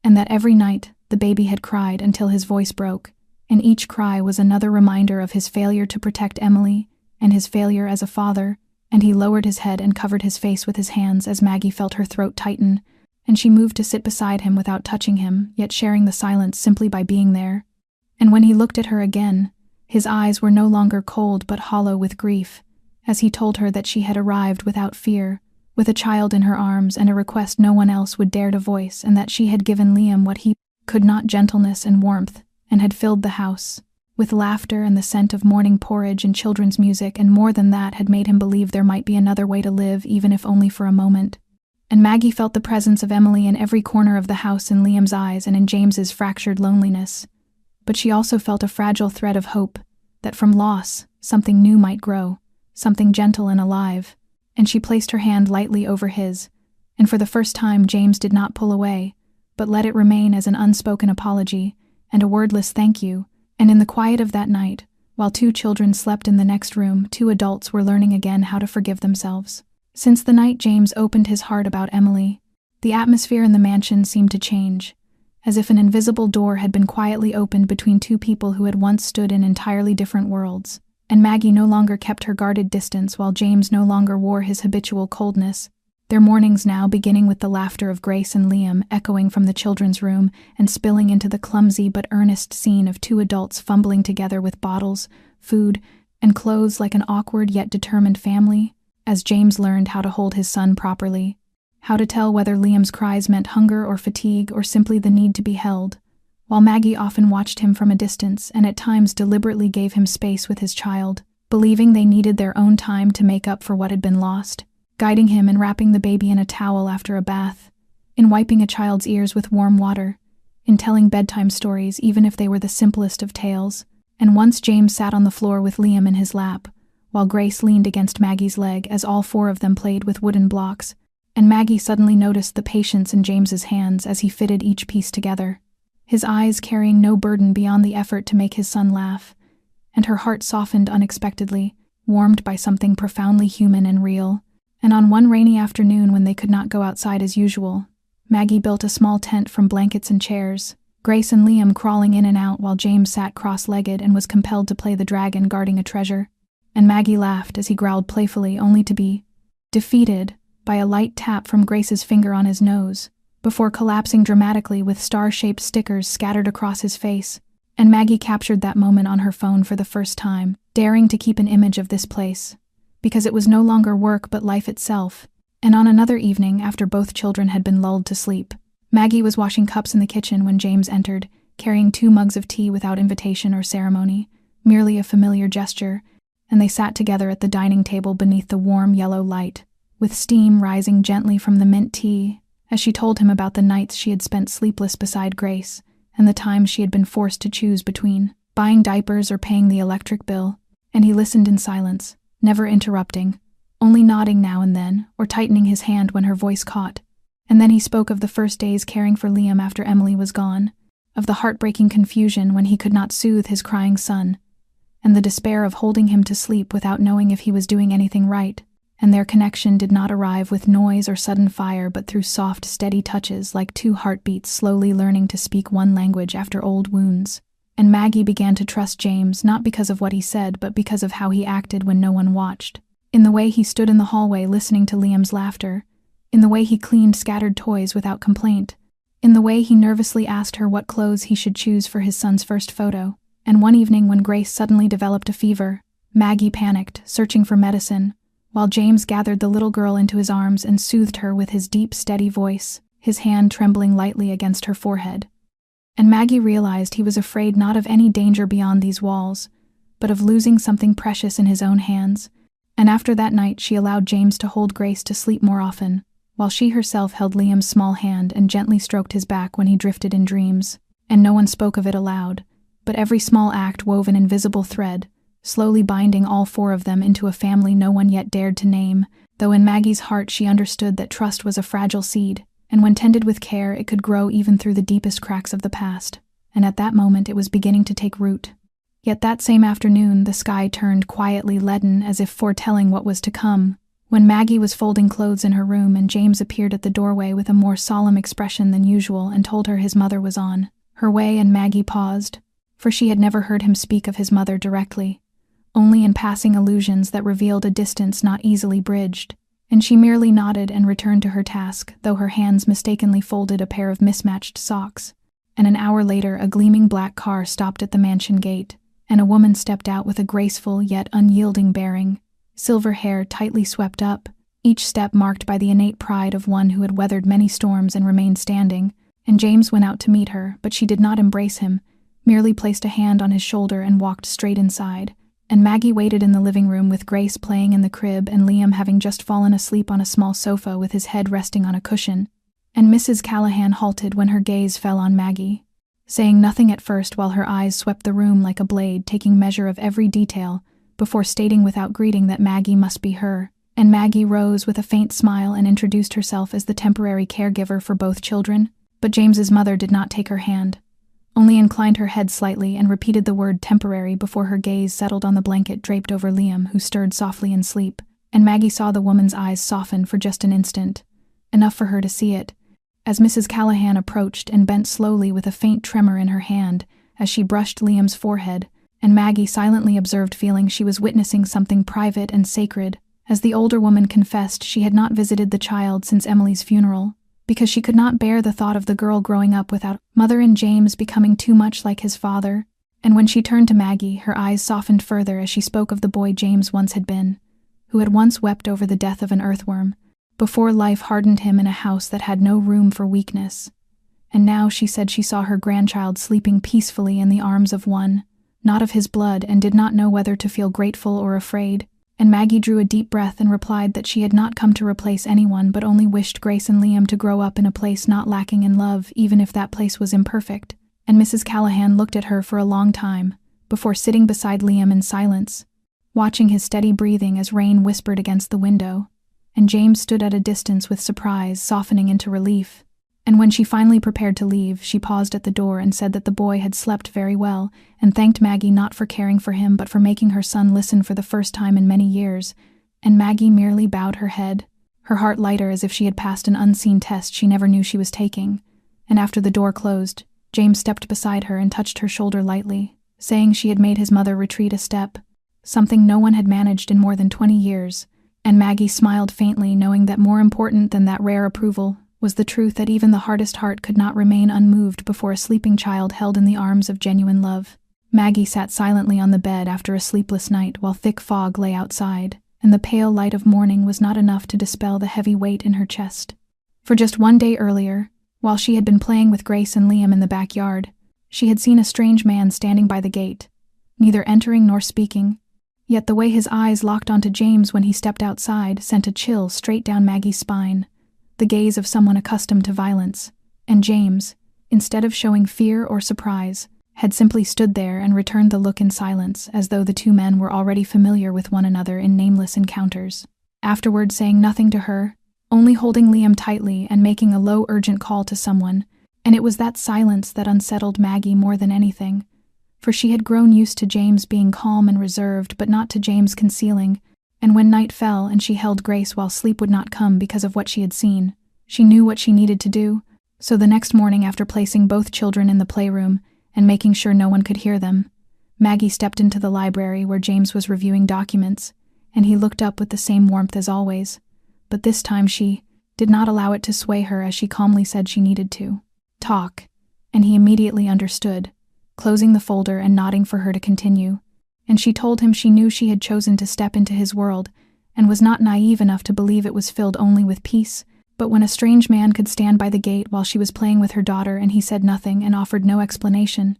and that every night the baby had cried until his voice broke, and each cry was another reminder of his failure to protect Emily and his failure as a father. And he lowered his head and covered his face with his hands as Maggie felt her throat tighten, and she moved to sit beside him without touching him, yet sharing the silence simply by being there. And when he looked at her again, his eyes were no longer cold but hollow with grief, as he told her that she had arrived without fear, with a child in her arms and a request no one else would dare to voice, and that she had given Liam what he could not, gentleness and warmth, and had filled the house with laughter and the scent of morning porridge and children's music, and more than that had made him believe there might be another way to live, even if only for a moment. And Maggie felt the presence of Emily in every corner of the house, in Liam's eyes and in James's fractured loneliness. But she also felt a fragile thread of hope, that from loss, something new might grow, something gentle and alive, and she placed her hand lightly over his, and for the first time James did not pull away, but let it remain as an unspoken apology and a wordless thank you. And in the quiet of that night, while 2 children slept in the next room, 2 adults were learning again how to forgive themselves. Since the night James opened his heart about Emily, the atmosphere in the mansion seemed to change, as if an invisible door had been quietly opened between 2 people who had once stood in entirely different worlds. And Maggie no longer kept her guarded distance, while James no longer wore his habitual coldness. Their mornings now, beginning with the laughter of Grace and Liam echoing from the children's room and spilling into the clumsy but earnest scene of 2 adults fumbling together with bottles, food, and clothes like an awkward yet determined family, as James learned how to hold his son properly, how to tell whether Liam's cries meant hunger or fatigue or simply the need to be held, while Maggie often watched him from a distance and at times deliberately gave him space with his child, believing they needed their own time to make up for what had been lost, guiding him in wrapping the baby in a towel after a bath, in wiping a child's ears with warm water, in telling bedtime stories even if they were the simplest of tales. And once James sat on the floor with Liam in his lap, while Grace leaned against Maggie's leg as all four of them played with wooden blocks, and Maggie suddenly noticed the patience in James's hands as he fitted each piece together, his eyes carrying no burden beyond the effort to make his son laugh, and her heart softened unexpectedly, warmed by something profoundly human and real. And on one rainy afternoon when they could not go outside as usual, Maggie built a small tent from blankets and chairs, Grace and Liam crawling in and out while James sat cross-legged and was compelled to play the dragon guarding a treasure. And Maggie laughed as he growled playfully, only to be defeated by a light tap from Grace's finger on his nose, before collapsing dramatically with star-shaped stickers scattered across his face. And Maggie captured that moment on her phone for the first time, daring to keep an image of this place, because it was no longer work but life itself. And on another evening, after both children had been lulled to sleep, Maggie was washing cups in the kitchen when James entered, carrying 2 mugs of tea without invitation or ceremony, merely a familiar gesture, and they sat together at the dining table beneath the warm yellow light, with steam rising gently from the mint tea, as she told him about the nights she had spent sleepless beside Grace, and the times she had been forced to choose between buying diapers or paying the electric bill. And he listened in silence, never interrupting, only nodding now and then, or tightening his hand when her voice caught. And then he spoke of the first days caring for Liam after Emily was gone, of the heartbreaking confusion when he could not soothe his crying son, and the despair of holding him to sleep without knowing if he was doing anything right. And their connection did not arrive with noise or sudden fire but through soft, steady touches like 2 heartbeats slowly learning to speak one language after old wounds. And Maggie began to trust James not because of what he said but because of how he acted when no one watched, in the way he stood in the hallway listening to Liam's laughter, in the way he cleaned scattered toys without complaint, in the way he nervously asked her what clothes he should choose for his son's first photo. And one evening when Grace suddenly developed a fever, Maggie panicked, searching for medicine, while James gathered the little girl into his arms and soothed her with his deep, steady voice, his hand trembling lightly against her forehead. And Maggie realized he was afraid not of any danger beyond these walls, but of losing something precious in his own hands. And after that night she allowed James to hold Grace to sleep more often, while she herself held Liam's small hand and gently stroked his back when he drifted in dreams. And no one spoke of it aloud, but every small act wove an invisible thread, slowly binding all 4 of them into a family no one yet dared to name, though in Maggie's heart she understood that trust was a fragile seed, and when tended with care it could grow even through the deepest cracks of the past. And at that moment it was beginning to take root. Yet that same afternoon the sky turned quietly leaden as if foretelling what was to come, when Maggie was folding clothes in her room and James appeared at the doorway with a more solemn expression than usual and told her his mother was on her way. And Maggie paused, for she had never heard him speak of his mother directly, only in passing allusions that revealed a distance not easily bridged, and she merely nodded and returned to her task, though her hands mistakenly folded a pair of mismatched socks. And an hour later a gleaming black car stopped at the mansion gate, and a woman stepped out with a graceful yet unyielding bearing, silver hair tightly swept up, each step marked by the innate pride of one who had weathered many storms and remained standing. And James went out to meet her, but she did not embrace him, merely placed a hand on his shoulder and walked straight inside. And Maggie waited in the living room with Grace playing in the crib and Liam having just fallen asleep on a small sofa with his head resting on a cushion. And Mrs. Callahan halted when her gaze fell on Maggie, saying nothing at first while her eyes swept the room like a blade, taking measure of every detail, before stating without greeting that Maggie must be her. And Maggie rose with a faint smile and introduced herself as the temporary caregiver for both children. But James's mother did not take her hand, only inclined her head slightly and repeated the word temporary before her gaze settled on the blanket draped over Liam, who stirred softly in sleep. And Maggie saw the woman's eyes soften for just an instant, enough for her to see it, as Mrs. Callahan approached and bent slowly with a faint tremor in her hand as she brushed Liam's forehead. And Maggie silently observed, feeling she was witnessing something private and sacred, as the older woman confessed she had not visited the child since Emily's funeral, because she could not bear the thought of the girl growing up without mother and James becoming too much like his father. And when she turned to Maggie, her eyes softened further as she spoke of the boy James once had been, who had once wept over the death of an earthworm, before life hardened him in a house that had no room for weakness. and now she said she saw her grandchild sleeping peacefully in the arms of one, not of his blood, and did not know whether to feel grateful or afraid. And Maggie drew a deep breath and replied that she had not come to replace anyone but only wished Grace and Liam to grow up in a place not lacking in love, even if that place was imperfect. And Mrs. Callahan looked at her for a long time, before sitting beside Liam in silence, watching his steady breathing as rain whispered against the window. And James stood at a distance with surprise softening into relief. And when she finally prepared to leave, she paused at the door and said that the boy had slept very well, and thanked Maggie not for caring for him but for making her son listen for the first time in many years. And Maggie merely bowed her head, her heart lighter as if she had passed an unseen test she never knew she was taking. And after the door closed, James stepped beside her and touched her shoulder lightly, saying she had made his mother retreat a step, something no one had managed in more than 20 years. And Maggie smiled faintly, knowing that more important than that rare approval was the truth that even the hardest heart could not remain unmoved before a sleeping child held in the arms of genuine love. Maggie sat silently on the bed after a sleepless night while thick fog lay outside, and the pale light of morning was not enough to dispel the heavy weight in her chest. For just one day earlier, while she had been playing with Grace and Liam in the backyard, she had seen a strange man standing by the gate, neither entering nor speaking. Yet the way his eyes locked onto James when he stepped outside sent a chill straight down Maggie's spine, the gaze of someone accustomed to violence. And James, instead of showing fear or surprise, had simply stood there and returned the look in silence, as though the two men were already familiar with one another in nameless encounters. Afterward, saying nothing to her, only holding Liam tightly and making a low, urgent call to someone, and it was that silence that unsettled Maggie more than anything, for she had grown used to James being calm and reserved, but not to James concealing. And when night fell and she held Grace while sleep would not come because of what she had seen, she knew what she needed to do. So the next morning, after placing both children in the playroom and making sure no one could hear them, Maggie stepped into the library where James was reviewing documents, and he looked up with the same warmth as always. But this time she did not allow it to sway her, as she calmly said she needed to talk, and he immediately understood, closing the folder and nodding for her to continue. And she told him she knew she had chosen to step into his world, and was not naive enough to believe it was filled only with peace. But when a strange man could stand by the gate while she was playing with her daughter and he said nothing and offered no explanation,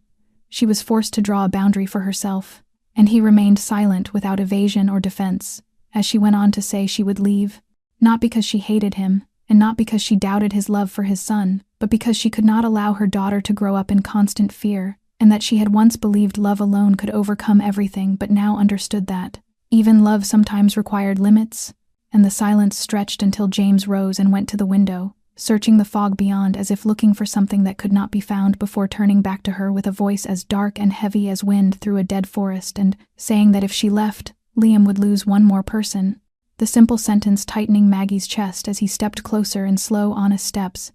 she was forced to draw a boundary for herself. And he remained silent without evasion or defense, as she went on to say she would leave, not because she hated him, and not because she doubted his love for his son, but because she could not allow her daughter to grow up in constant fear, and that she had once believed love alone could overcome everything, but now understood that even love sometimes required limits. And the silence stretched until James rose and went to the window, searching the fog beyond as if looking for something that could not be found, before turning back to her with a voice as dark and heavy as wind through a dead forest, and saying that if she left, Liam would lose one more person. The simple sentence tightening Maggie's chest as he stepped closer in slow, honest steps,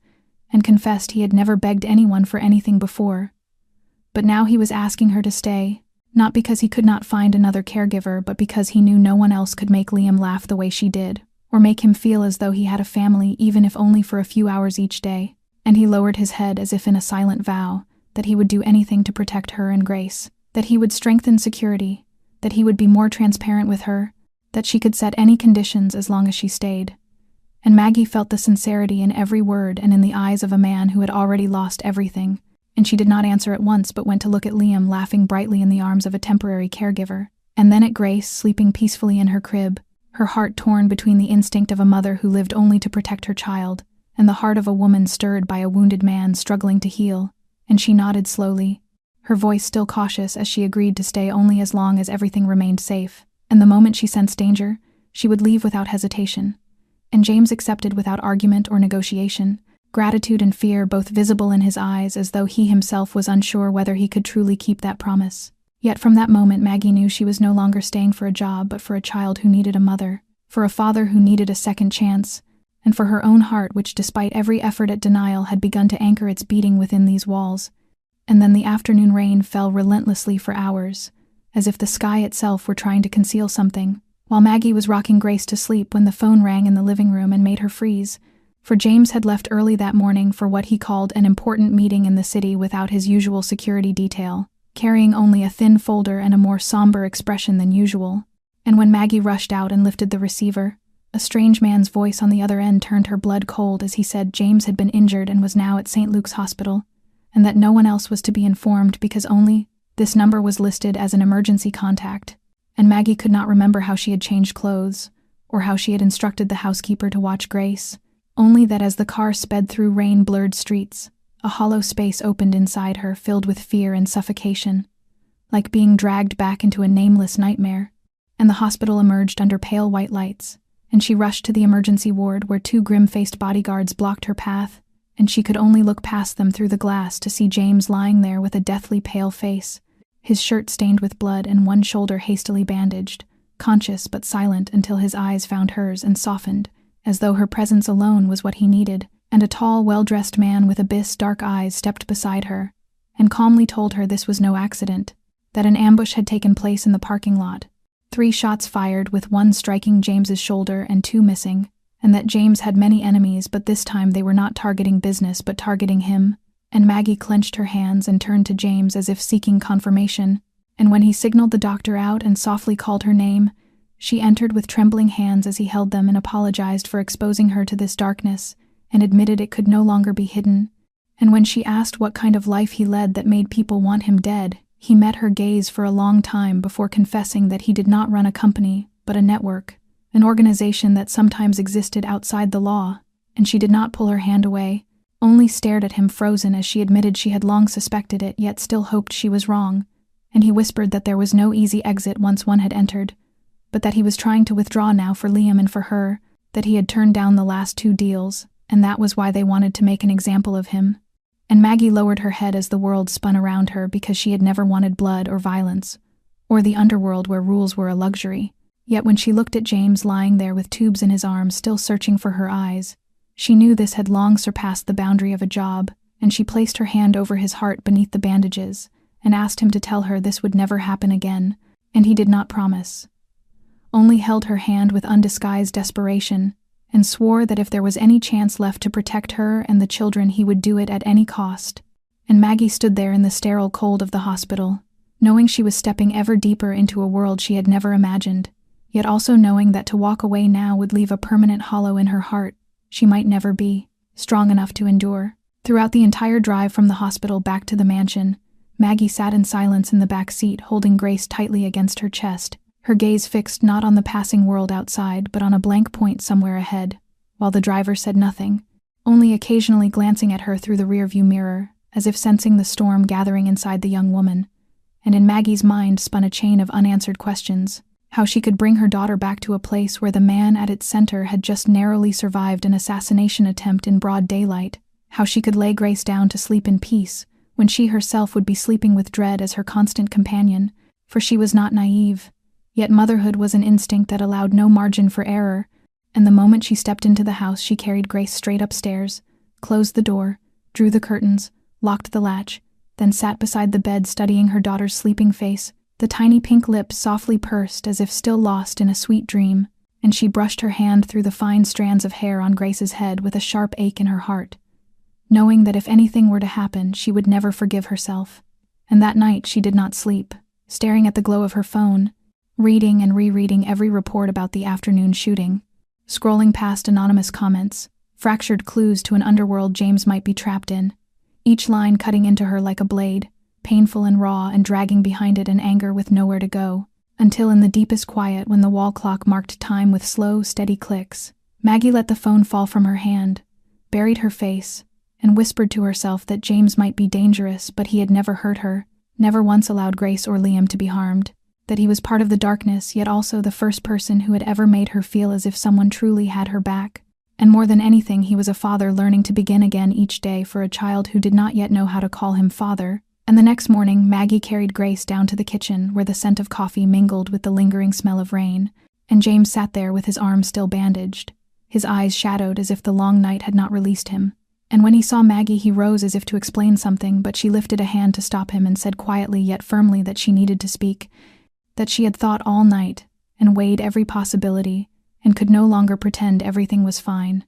and confessed he had never begged anyone for anything before. But now he was asking her to stay, not because he could not find another caregiver, but because he knew no one else could make Liam laugh the way she did, or make him feel as though he had a family, even if only for a few hours each day. And he lowered his head as if in a silent vow that he would do anything to protect her and Grace, that he would strengthen security, that he would be more transparent with her, that she could set any conditions as long as she stayed. And Maggie felt the sincerity in every word and in the eyes of a man who had already lost everything. And she did not answer at once, but went to look at Liam laughing brightly in the arms of a temporary caregiver, and then at Grace sleeping peacefully in her crib, her heart torn between the instinct of a mother who lived only to protect her child, and the heart of a woman stirred by a wounded man struggling to heal. And she nodded slowly, her voice still cautious, as she agreed to stay only as long as everything remained safe, and the moment she sensed danger, she would leave without hesitation. And James accepted without argument or negotiation, gratitude and fear both visible in his eyes, as though he himself was unsure whether he could truly keep that promise. Yet from that moment Maggie knew she was no longer staying for a job, but for a child who needed a mother, for a father who needed a second chance, and for her own heart, which despite every effort at denial had begun to anchor its beating within these walls. And then the afternoon rain fell relentlessly for hours, as if the sky itself were trying to conceal something, while Maggie was rocking Grace to sleep when the phone rang in the living room and made her freeze. For James had left early that morning for what he called an important meeting in the city without his usual security detail, carrying only a thin folder and a more somber expression than usual. And when Maggie rushed out and lifted the receiver, A strange man's voice on the other end turned her blood cold as he said James had been injured and was now at St. Luke's Hospital, and that no one else was to be informed because only this number was listed as an emergency contact, and Maggie could not remember how she had changed clothes, or how she had instructed the housekeeper to watch Grace, only that as the car sped through rain-blurred streets, a hollow space opened inside her filled with fear and suffocation, like being dragged back into a nameless nightmare, and the hospital emerged under pale white lights, and she rushed to the emergency ward where two grim-faced bodyguards blocked her path, and she could only look past them through the glass to see James lying there with a deathly pale face, his shirt stained with blood and one shoulder hastily bandaged, conscious but silent until his eyes found hers and softened, as though her presence alone was what he needed, and a tall, well-dressed man with abyss-dark eyes stepped beside her, and calmly told her this was no accident, that an ambush had taken place in the parking lot. 3 shots fired, with 1 striking James's shoulder and 2 missing, and that James had many enemies, but this time they were not targeting business but targeting him, and Maggie clenched her hands and turned to James as if seeking confirmation, and when he signaled the doctor out and softly called her name, she entered with trembling hands as he held them and apologized for exposing her to this darkness, and admitted it could no longer be hidden, and when she asked what kind of life he led that made people want him dead, he met her gaze for a long time before confessing that he did not run a company, but a network, an organization that sometimes existed outside the law, and she did not pull her hand away, only stared at him frozen as she admitted she had long suspected it yet still hoped she was wrong, and he whispered that there was no easy exit once one had entered, but that he was trying to withdraw now for Liam and for her, that he had turned down the last 2 deals, and that was why they wanted to make an example of him. And Maggie lowered her head as the world spun around her because she had never wanted blood or violence, or the underworld where rules were a luxury. Yet when she looked at James lying there with tubes in his arms still searching for her eyes, she knew this had long surpassed the boundary of a job, and she placed her hand over his heart beneath the bandages, and asked him to tell her this would never happen again, and he did not promise. Only held her hand with undisguised desperation, and swore that if there was any chance left to protect her and the children he would do it at any cost. And Maggie stood there in the sterile cold of the hospital, knowing she was stepping ever deeper into a world she had never imagined, yet also knowing that to walk away now would leave a permanent hollow in her heart she might never be strong enough to endure. Throughout the entire drive from the hospital back to the mansion, Maggie sat in silence in the back seat, holding Grace tightly against her chest, her gaze fixed not on the passing world outside but on a blank point somewhere ahead, while the driver said nothing, only occasionally glancing at her through the rearview mirror, as if sensing the storm gathering inside the young woman. And in Maggie's mind spun a chain of unanswered questions, how she could bring her daughter back to a place where the man at its center had just narrowly survived an assassination attempt in broad daylight, how she could lay Grace down to sleep in peace when she herself would be sleeping with dread as her constant companion, for she was not naive. Yet motherhood was an instinct that allowed no margin for error, and the moment she stepped into the house she carried Grace straight upstairs, closed the door, drew the curtains, locked the latch, then sat beside the bed studying her daughter's sleeping face, the tiny pink lips softly pursed as if still lost in a sweet dream, and she brushed her hand through the fine strands of hair on Grace's head with a sharp ache in her heart, knowing that if anything were to happen she would never forgive herself. And that night she did not sleep, staring at the glow of her phone, reading and rereading every report about the afternoon shooting, scrolling past anonymous comments, fractured clues to an underworld James might be trapped in, each line cutting into her like a blade, painful and raw and dragging behind it an anger with nowhere to go, until in the deepest quiet when the wall clock marked time with slow, steady clicks, Maggie let the phone fall from her hand, buried her face, and whispered to herself that James might be dangerous but he had never hurt her, never once allowed Grace or Liam to be harmed, that he was part of the darkness yet also the first person who had ever made her feel as if someone truly had her back, and more than anything he was a father learning to begin again each day for a child who did not yet know how to call him father. And the next morning Maggie carried Grace down to the kitchen where the scent of coffee mingled with the lingering smell of rain, and James sat there with his arms still bandaged, his eyes shadowed as if the long night had not released him. And when he saw Maggie he rose as if to explain something, but she lifted a hand to stop him and said quietly yet firmly that she needed to speak, that she had thought all night and weighed every possibility and could no longer pretend everything was fine.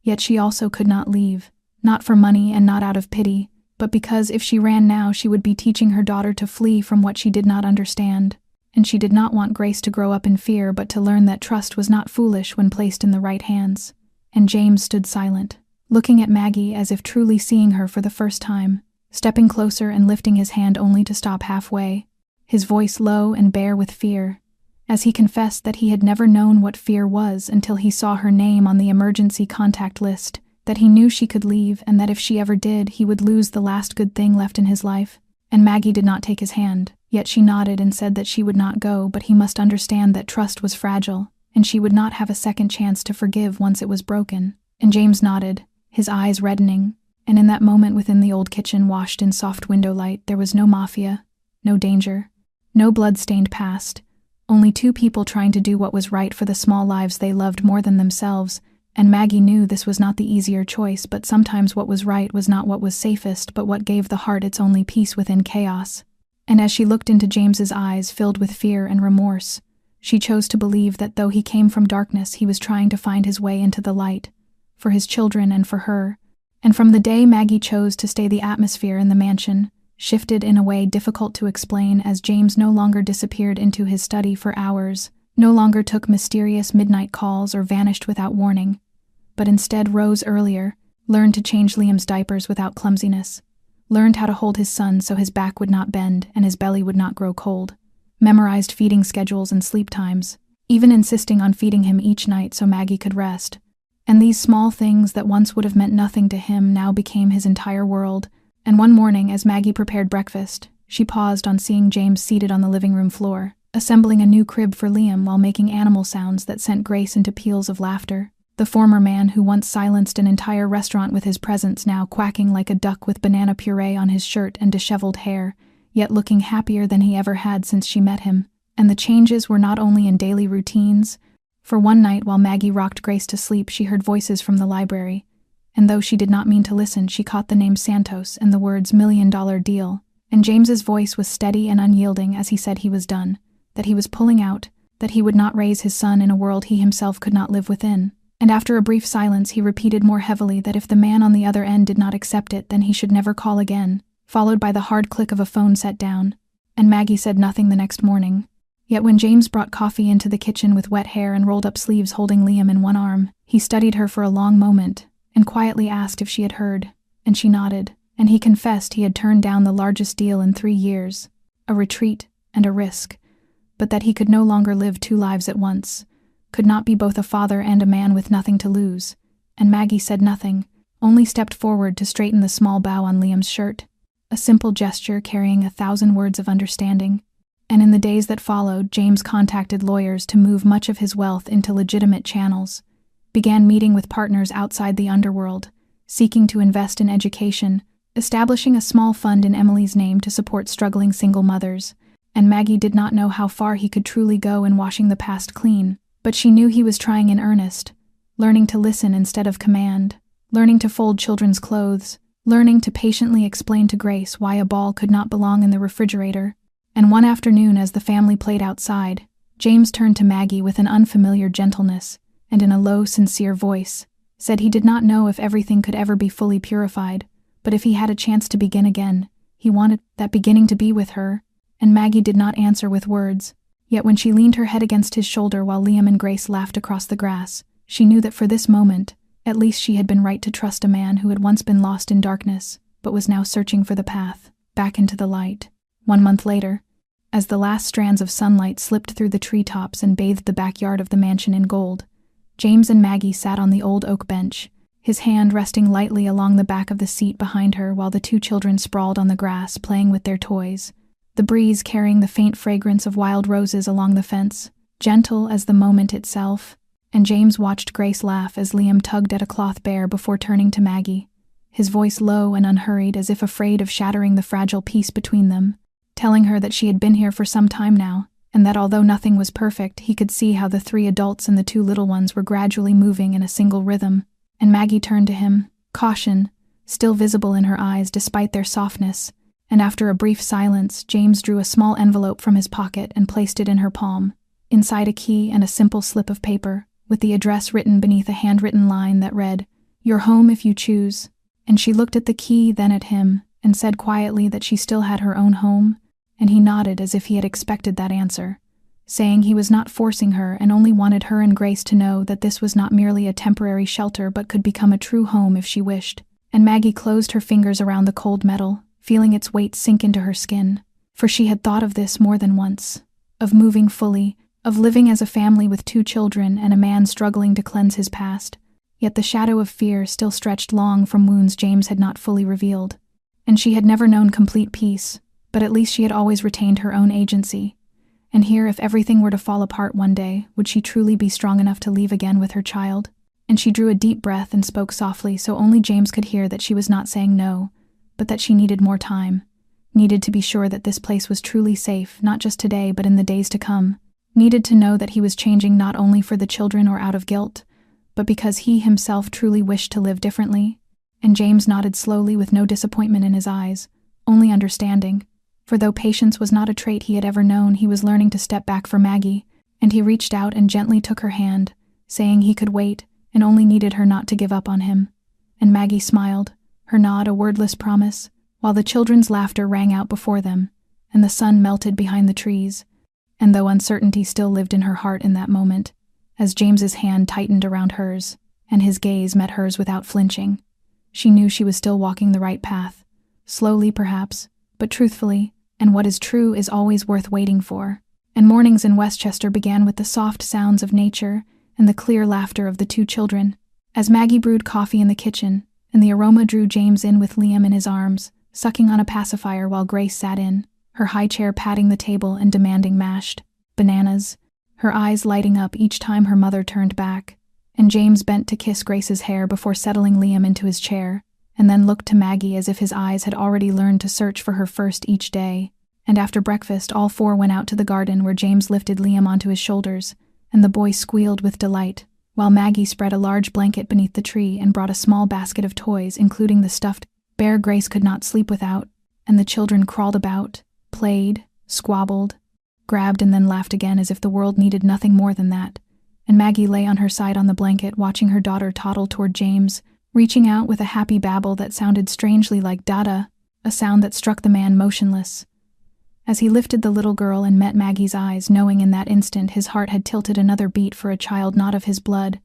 Yet she also could not leave, not for money and not out of pity, but because if she ran now she would be teaching her daughter to flee from what she did not understand, and she did not want Grace to grow up in fear but to learn that trust was not foolish when placed in the right hands. And James stood silent, looking at Maggie as if truly seeing her for the first time, stepping closer and lifting his hand only to stop halfway, his voice low and bare with fear, as he confessed that he had never known what fear was until he saw her name on the emergency contact list, that he knew she could leave and that if she ever did, he would lose the last good thing left in his life. And Maggie did not take his hand, yet she nodded and said that she would not go, but he must understand that trust was fragile, and she would not have a second chance to forgive once it was broken. And James nodded, his eyes reddening, and in that moment within the old kitchen washed in soft window light there was no Mafia, no danger, no blood-stained past, only two people trying to do what was right for the small lives they loved more than themselves. And Maggie knew this was not the easier choice, but sometimes what was right was not what was safest, but what gave the heart its only peace within chaos. And as she looked into James's eyes filled with fear and remorse, she chose to believe that though he came from darkness, he was trying to find his way into the light, for his children and for her. And from the day Maggie chose to stay, the atmosphere in the mansion shifted in a way difficult to explain, as James no longer disappeared into his study for hours, no longer took mysterious midnight calls or vanished without warning, but instead rose earlier, learned to change Liam's diapers without clumsiness, learned how to hold his son so his back would not bend and his belly would not grow cold, memorized feeding schedules and sleep times, even insisting on feeding him each night so Maggie could rest. And these small things that once would have meant nothing to him now became his entire world. And one morning, as Maggie prepared breakfast, she paused on seeing James seated on the living room floor, assembling a new crib for Liam while making animal sounds that sent Grace into peals of laughter. The former man who once silenced an entire restaurant with his presence now quacking like a duck with banana puree on his shirt and disheveled hair, yet looking happier than he ever had since she met him. And the changes were not only in daily routines, for one night while Maggie rocked Grace to sleep, she heard voices from the library, and though she did not mean to listen, she caught the name Santos and the words $1 million deal. And James's voice was steady and unyielding as he said he was done, that he was pulling out, that he would not raise his son in a world he himself could not live within. And after a brief silence, he repeated more heavily that if the man on the other end did not accept it, then he should never call again, followed by the hard click of a phone set down. And Maggie said nothing the next morning. Yet when James brought coffee into the kitchen with wet hair and rolled-up sleeves holding Liam in one arm, he studied her for a long moment and quietly asked if she had heard, and she nodded, and he confessed he had turned down the largest deal in 3 years, a retreat and a risk, but that he could no longer live two lives at once, could not be both a father and a man with nothing to lose. And Maggie said nothing, only stepped forward to straighten the small bow on Liam's shirt, a simple gesture carrying 1,000 words of understanding. And in the days that followed, James contacted lawyers to move much of his wealth into legitimate channels, began meeting with partners outside the underworld, seeking to invest in education, establishing a small fund in Emily's name to support struggling single mothers. And Maggie did not know how far he could truly go in washing the past clean, but she knew he was trying in earnest, learning to listen instead of command, learning to fold children's clothes, learning to patiently explain to Grace why a ball could not belong in the refrigerator. And one afternoon, as the family played outside, James turned to Maggie with an unfamiliar gentleness, and in a low, sincere voice, said he did not know if everything could ever be fully purified, but if he had a chance to begin again, he wanted that beginning to be with her. And Maggie did not answer with words. Yet when she leaned her head against his shoulder while Liam and Grace laughed across the grass, she knew that for this moment, at least she had been right to trust a man who had once been lost in darkness, but was now searching for the path back into the light. 1 month later, as the last strands of sunlight slipped through the treetops and bathed the backyard of the mansion in gold, James and Maggie sat on the old oak bench, his hand resting lightly along the back of the seat behind her while the two children sprawled on the grass playing with their toys, the breeze carrying the faint fragrance of wild roses along the fence, gentle as the moment itself. And James watched Grace laugh as Liam tugged at a cloth bear before turning to Maggie, his voice low and unhurried as if afraid of shattering the fragile peace between them, telling her that she had been here for some time now, and that although nothing was perfect, he could see how the 3 adults and the 2 little ones were gradually moving in a single rhythm. And Maggie turned to him, caution still visible in her eyes despite their softness, and after a brief silence, James drew a small envelope from his pocket and placed it in her palm, inside a key and a simple slip of paper, with the address written beneath a handwritten line that read, "Your home if you choose." And she looked at the key, then at him, and said quietly that she still had her own home, and he nodded as if he had expected that answer. saying he was not forcing her and only wanted her and Grace to know that this was not merely a temporary shelter but could become a true home if she wished. And Maggie closed her fingers around the cold metal, feeling its weight sink into her skin. For she had thought of this more than once. Of moving fully, of living as a family with 2 children and a man struggling to cleanse his past. Yet the shadow of fear still stretched long from wounds James had not fully revealed. And she had never known complete peace, but at least she had always retained her own agency. And here, if everything were to fall apart one day, would she truly be strong enough to leave again with her child? And she drew a deep breath and spoke softly so only James could hear that she was not saying no, but that she needed more time. Needed to be sure that this place was truly safe, not just today but in the days to come. Needed to know that he was changing not only for the children or out of guilt, but because he himself truly wished to live differently. And James nodded slowly with no disappointment in his eyes, only understanding. For though patience was not a trait he had ever known, he was learning to step back for Maggie, and he reached out and gently took her hand, saying he could wait and only needed her not to give up on him. And Maggie smiled, her nod a wordless promise, while the children's laughter rang out before them, and the sun melted behind the trees. And though uncertainty still lived in her heart in that moment, as James's hand tightened around hers, and his gaze met hers without flinching, she knew she was still walking the right path. Slowly, perhaps, but truthfully, and what is true is always worth waiting for. And mornings in Westchester began with the soft sounds of nature and the clear laughter of the 2 children. As Maggie brewed coffee in the kitchen, and the aroma drew James in with Liam in his arms, sucking on a pacifier while Grace sat in, her high chair patting the table and demanding mashed bananas, her eyes lighting up each time her mother turned back. And James bent to kiss Grace's hair before settling Liam into his chair, and then looked to Maggie as if his eyes had already learned to search for her first each day. And after breakfast, all 4 went out to the garden where James lifted Liam onto his shoulders, and the boy squealed with delight, while Maggie spread a large blanket beneath the tree and brought a small basket of toys, including the stuffed bear Grace could not sleep without. And the children crawled about, played, squabbled, grabbed and then laughed again as if the world needed nothing more than that. And Maggie lay on her side on the blanket watching her daughter toddle toward James, reaching out with a happy babble that sounded strangely like Dada, a sound that struck the man motionless. As he lifted the little girl and met Maggie's eyes, knowing in that instant his heart had tilted another beat for a child not of his blood.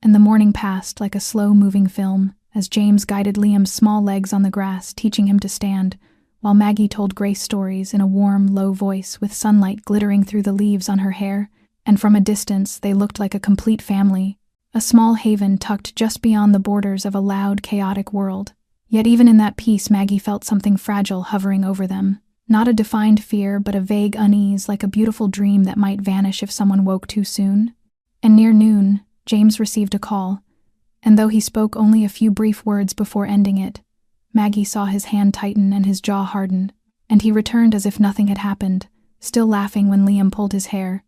And the morning passed like a slow-moving film, as James guided Liam's small legs on the grass, teaching him to stand, while Maggie told Grace stories in a warm, low voice with sunlight glittering through the leaves on her hair. And from a distance they looked like a complete family, a small haven tucked just beyond the borders of a loud, chaotic world. Yet even in that peace Maggie felt something fragile hovering over them. Not a defined fear, but a vague unease, like a beautiful dream that might vanish if someone woke too soon. And near noon, James received a call, and though he spoke only a few brief words before ending it, Maggie saw his hand tighten and his jaw harden, and he returned as if nothing had happened, still laughing when Liam pulled his hair.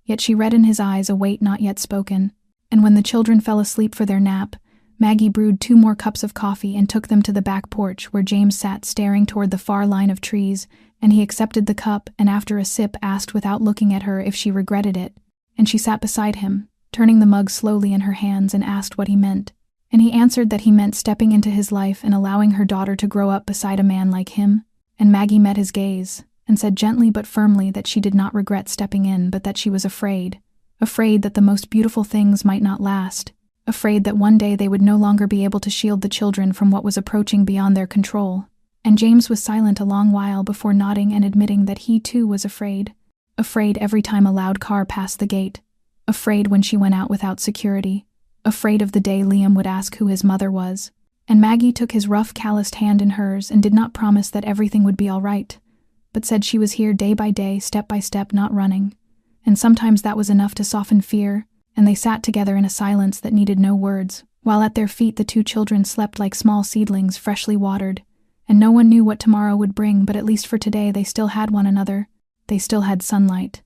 Yet she read in his eyes a weight not yet spoken, and when the children fell asleep for their nap, Maggie brewed 2 more cups of coffee and took them to the back porch where James sat staring toward the far line of trees, and he accepted the cup and after a sip asked without looking at her if she regretted it, and she sat beside him, turning the mug slowly in her hands and asked what he meant. And he answered that he meant stepping into his life and allowing her daughter to grow up beside a man like him. And Maggie met his gaze, and said gently but firmly that she did not regret stepping in, but that she was afraid. Afraid that the most beautiful things might not last. Afraid that one day they would no longer be able to shield the children from what was approaching beyond their control. And James was silent a long while before nodding and admitting that he too was afraid. Afraid every time a loud car passed the gate. Afraid when she went out without security. Afraid of the day Liam would ask who his mother was. And Maggie took his rough, calloused hand in hers and did not promise that everything would be all right, but said she was here day by day, step by step, not running. And sometimes that was enough to soften fear, and they sat together in a silence that needed no words, while at their feet the 2 children slept like small seedlings freshly watered. And no one knew what tomorrow would bring, but at least for today they still had one another. They still had sunlight.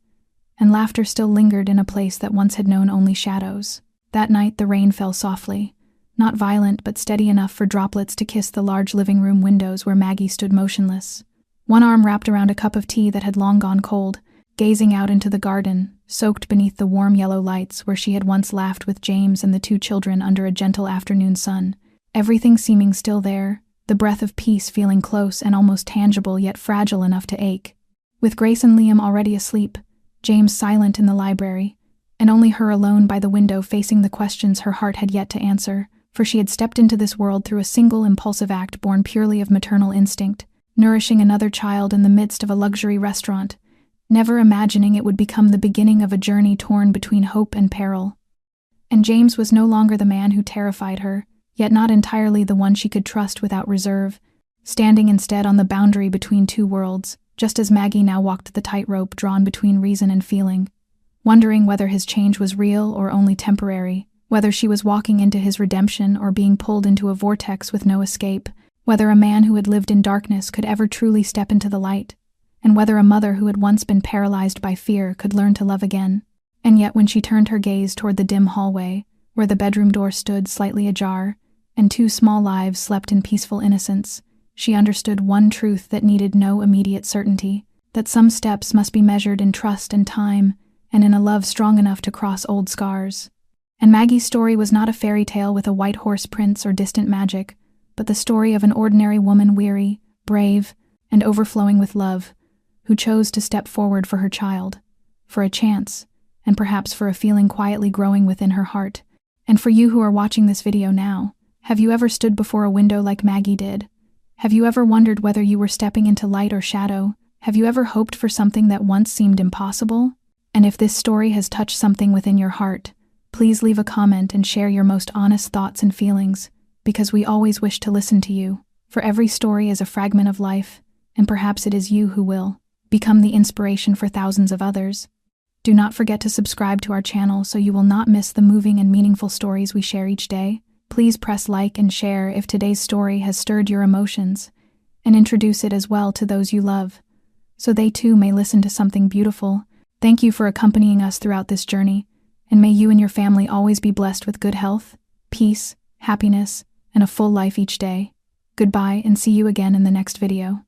And laughter still lingered in a place that once had known only shadows. That night the rain fell softly. Not violent, but steady enough for droplets to kiss the large living room windows where Maggie stood motionless, one arm wrapped around a cup of tea that had long gone cold, gazing out into the garden, soaked beneath the warm yellow lights where she had once laughed with James and the 2 children under a gentle afternoon sun, everything seeming still there, the breath of peace feeling close and almost tangible yet fragile enough to ache. With Grace and Liam already asleep, James silent in the library, and only her alone by the window facing the questions her heart had yet to answer, for she had stepped into this world through a single impulsive act born purely of maternal instinct, nourishing another child in the midst of a luxury restaurant, never imagining it would become the beginning of a journey torn between hope and peril. And James was no longer the man who terrified her, yet not entirely the one she could trust without reserve, standing instead on the boundary between two worlds, just as Maggie now walked the tightrope drawn between reason and feeling, wondering whether his change was real or only temporary, whether she was walking into his redemption or being pulled into a vortex with no escape, whether a man who had lived in darkness could ever truly step into the light, and whether a mother who had once been paralyzed by fear could learn to love again. And yet when she turned her gaze toward the dim hallway, where the bedroom door stood slightly ajar, and two small lives slept in peaceful innocence, she understood one truth that needed no immediate certainty, that some steps must be measured in trust and time, and in a love strong enough to cross old scars. And Maggie's story was not a fairy tale with a white horse prince or distant magic, but the story of an ordinary woman weary, brave, and overflowing with love, who chose to step forward for her child, for a chance, and perhaps for a feeling quietly growing within her heart. And for you who are watching this video now, have you ever stood before a window like Maggie did? Have you ever wondered whether you were stepping into light or shadow? Have you ever hoped for something that once seemed impossible? And if this story has touched something within your heart, please leave a comment and share your most honest thoughts and feelings, because we always wish to listen to you. For every story is a fragment of life, and perhaps it is you who will become the inspiration for thousands of others. Do not forget to subscribe to our channel so you will not miss the moving and meaningful stories we share each day. Please press like and share if today's story has stirred your emotions, and introduce it as well to those you love, so they too may listen to something beautiful. Thank you for accompanying us throughout this journey, and may you and your family always be blessed with good health, peace, happiness, and a full life each day. Goodbye, and see you again in the next video.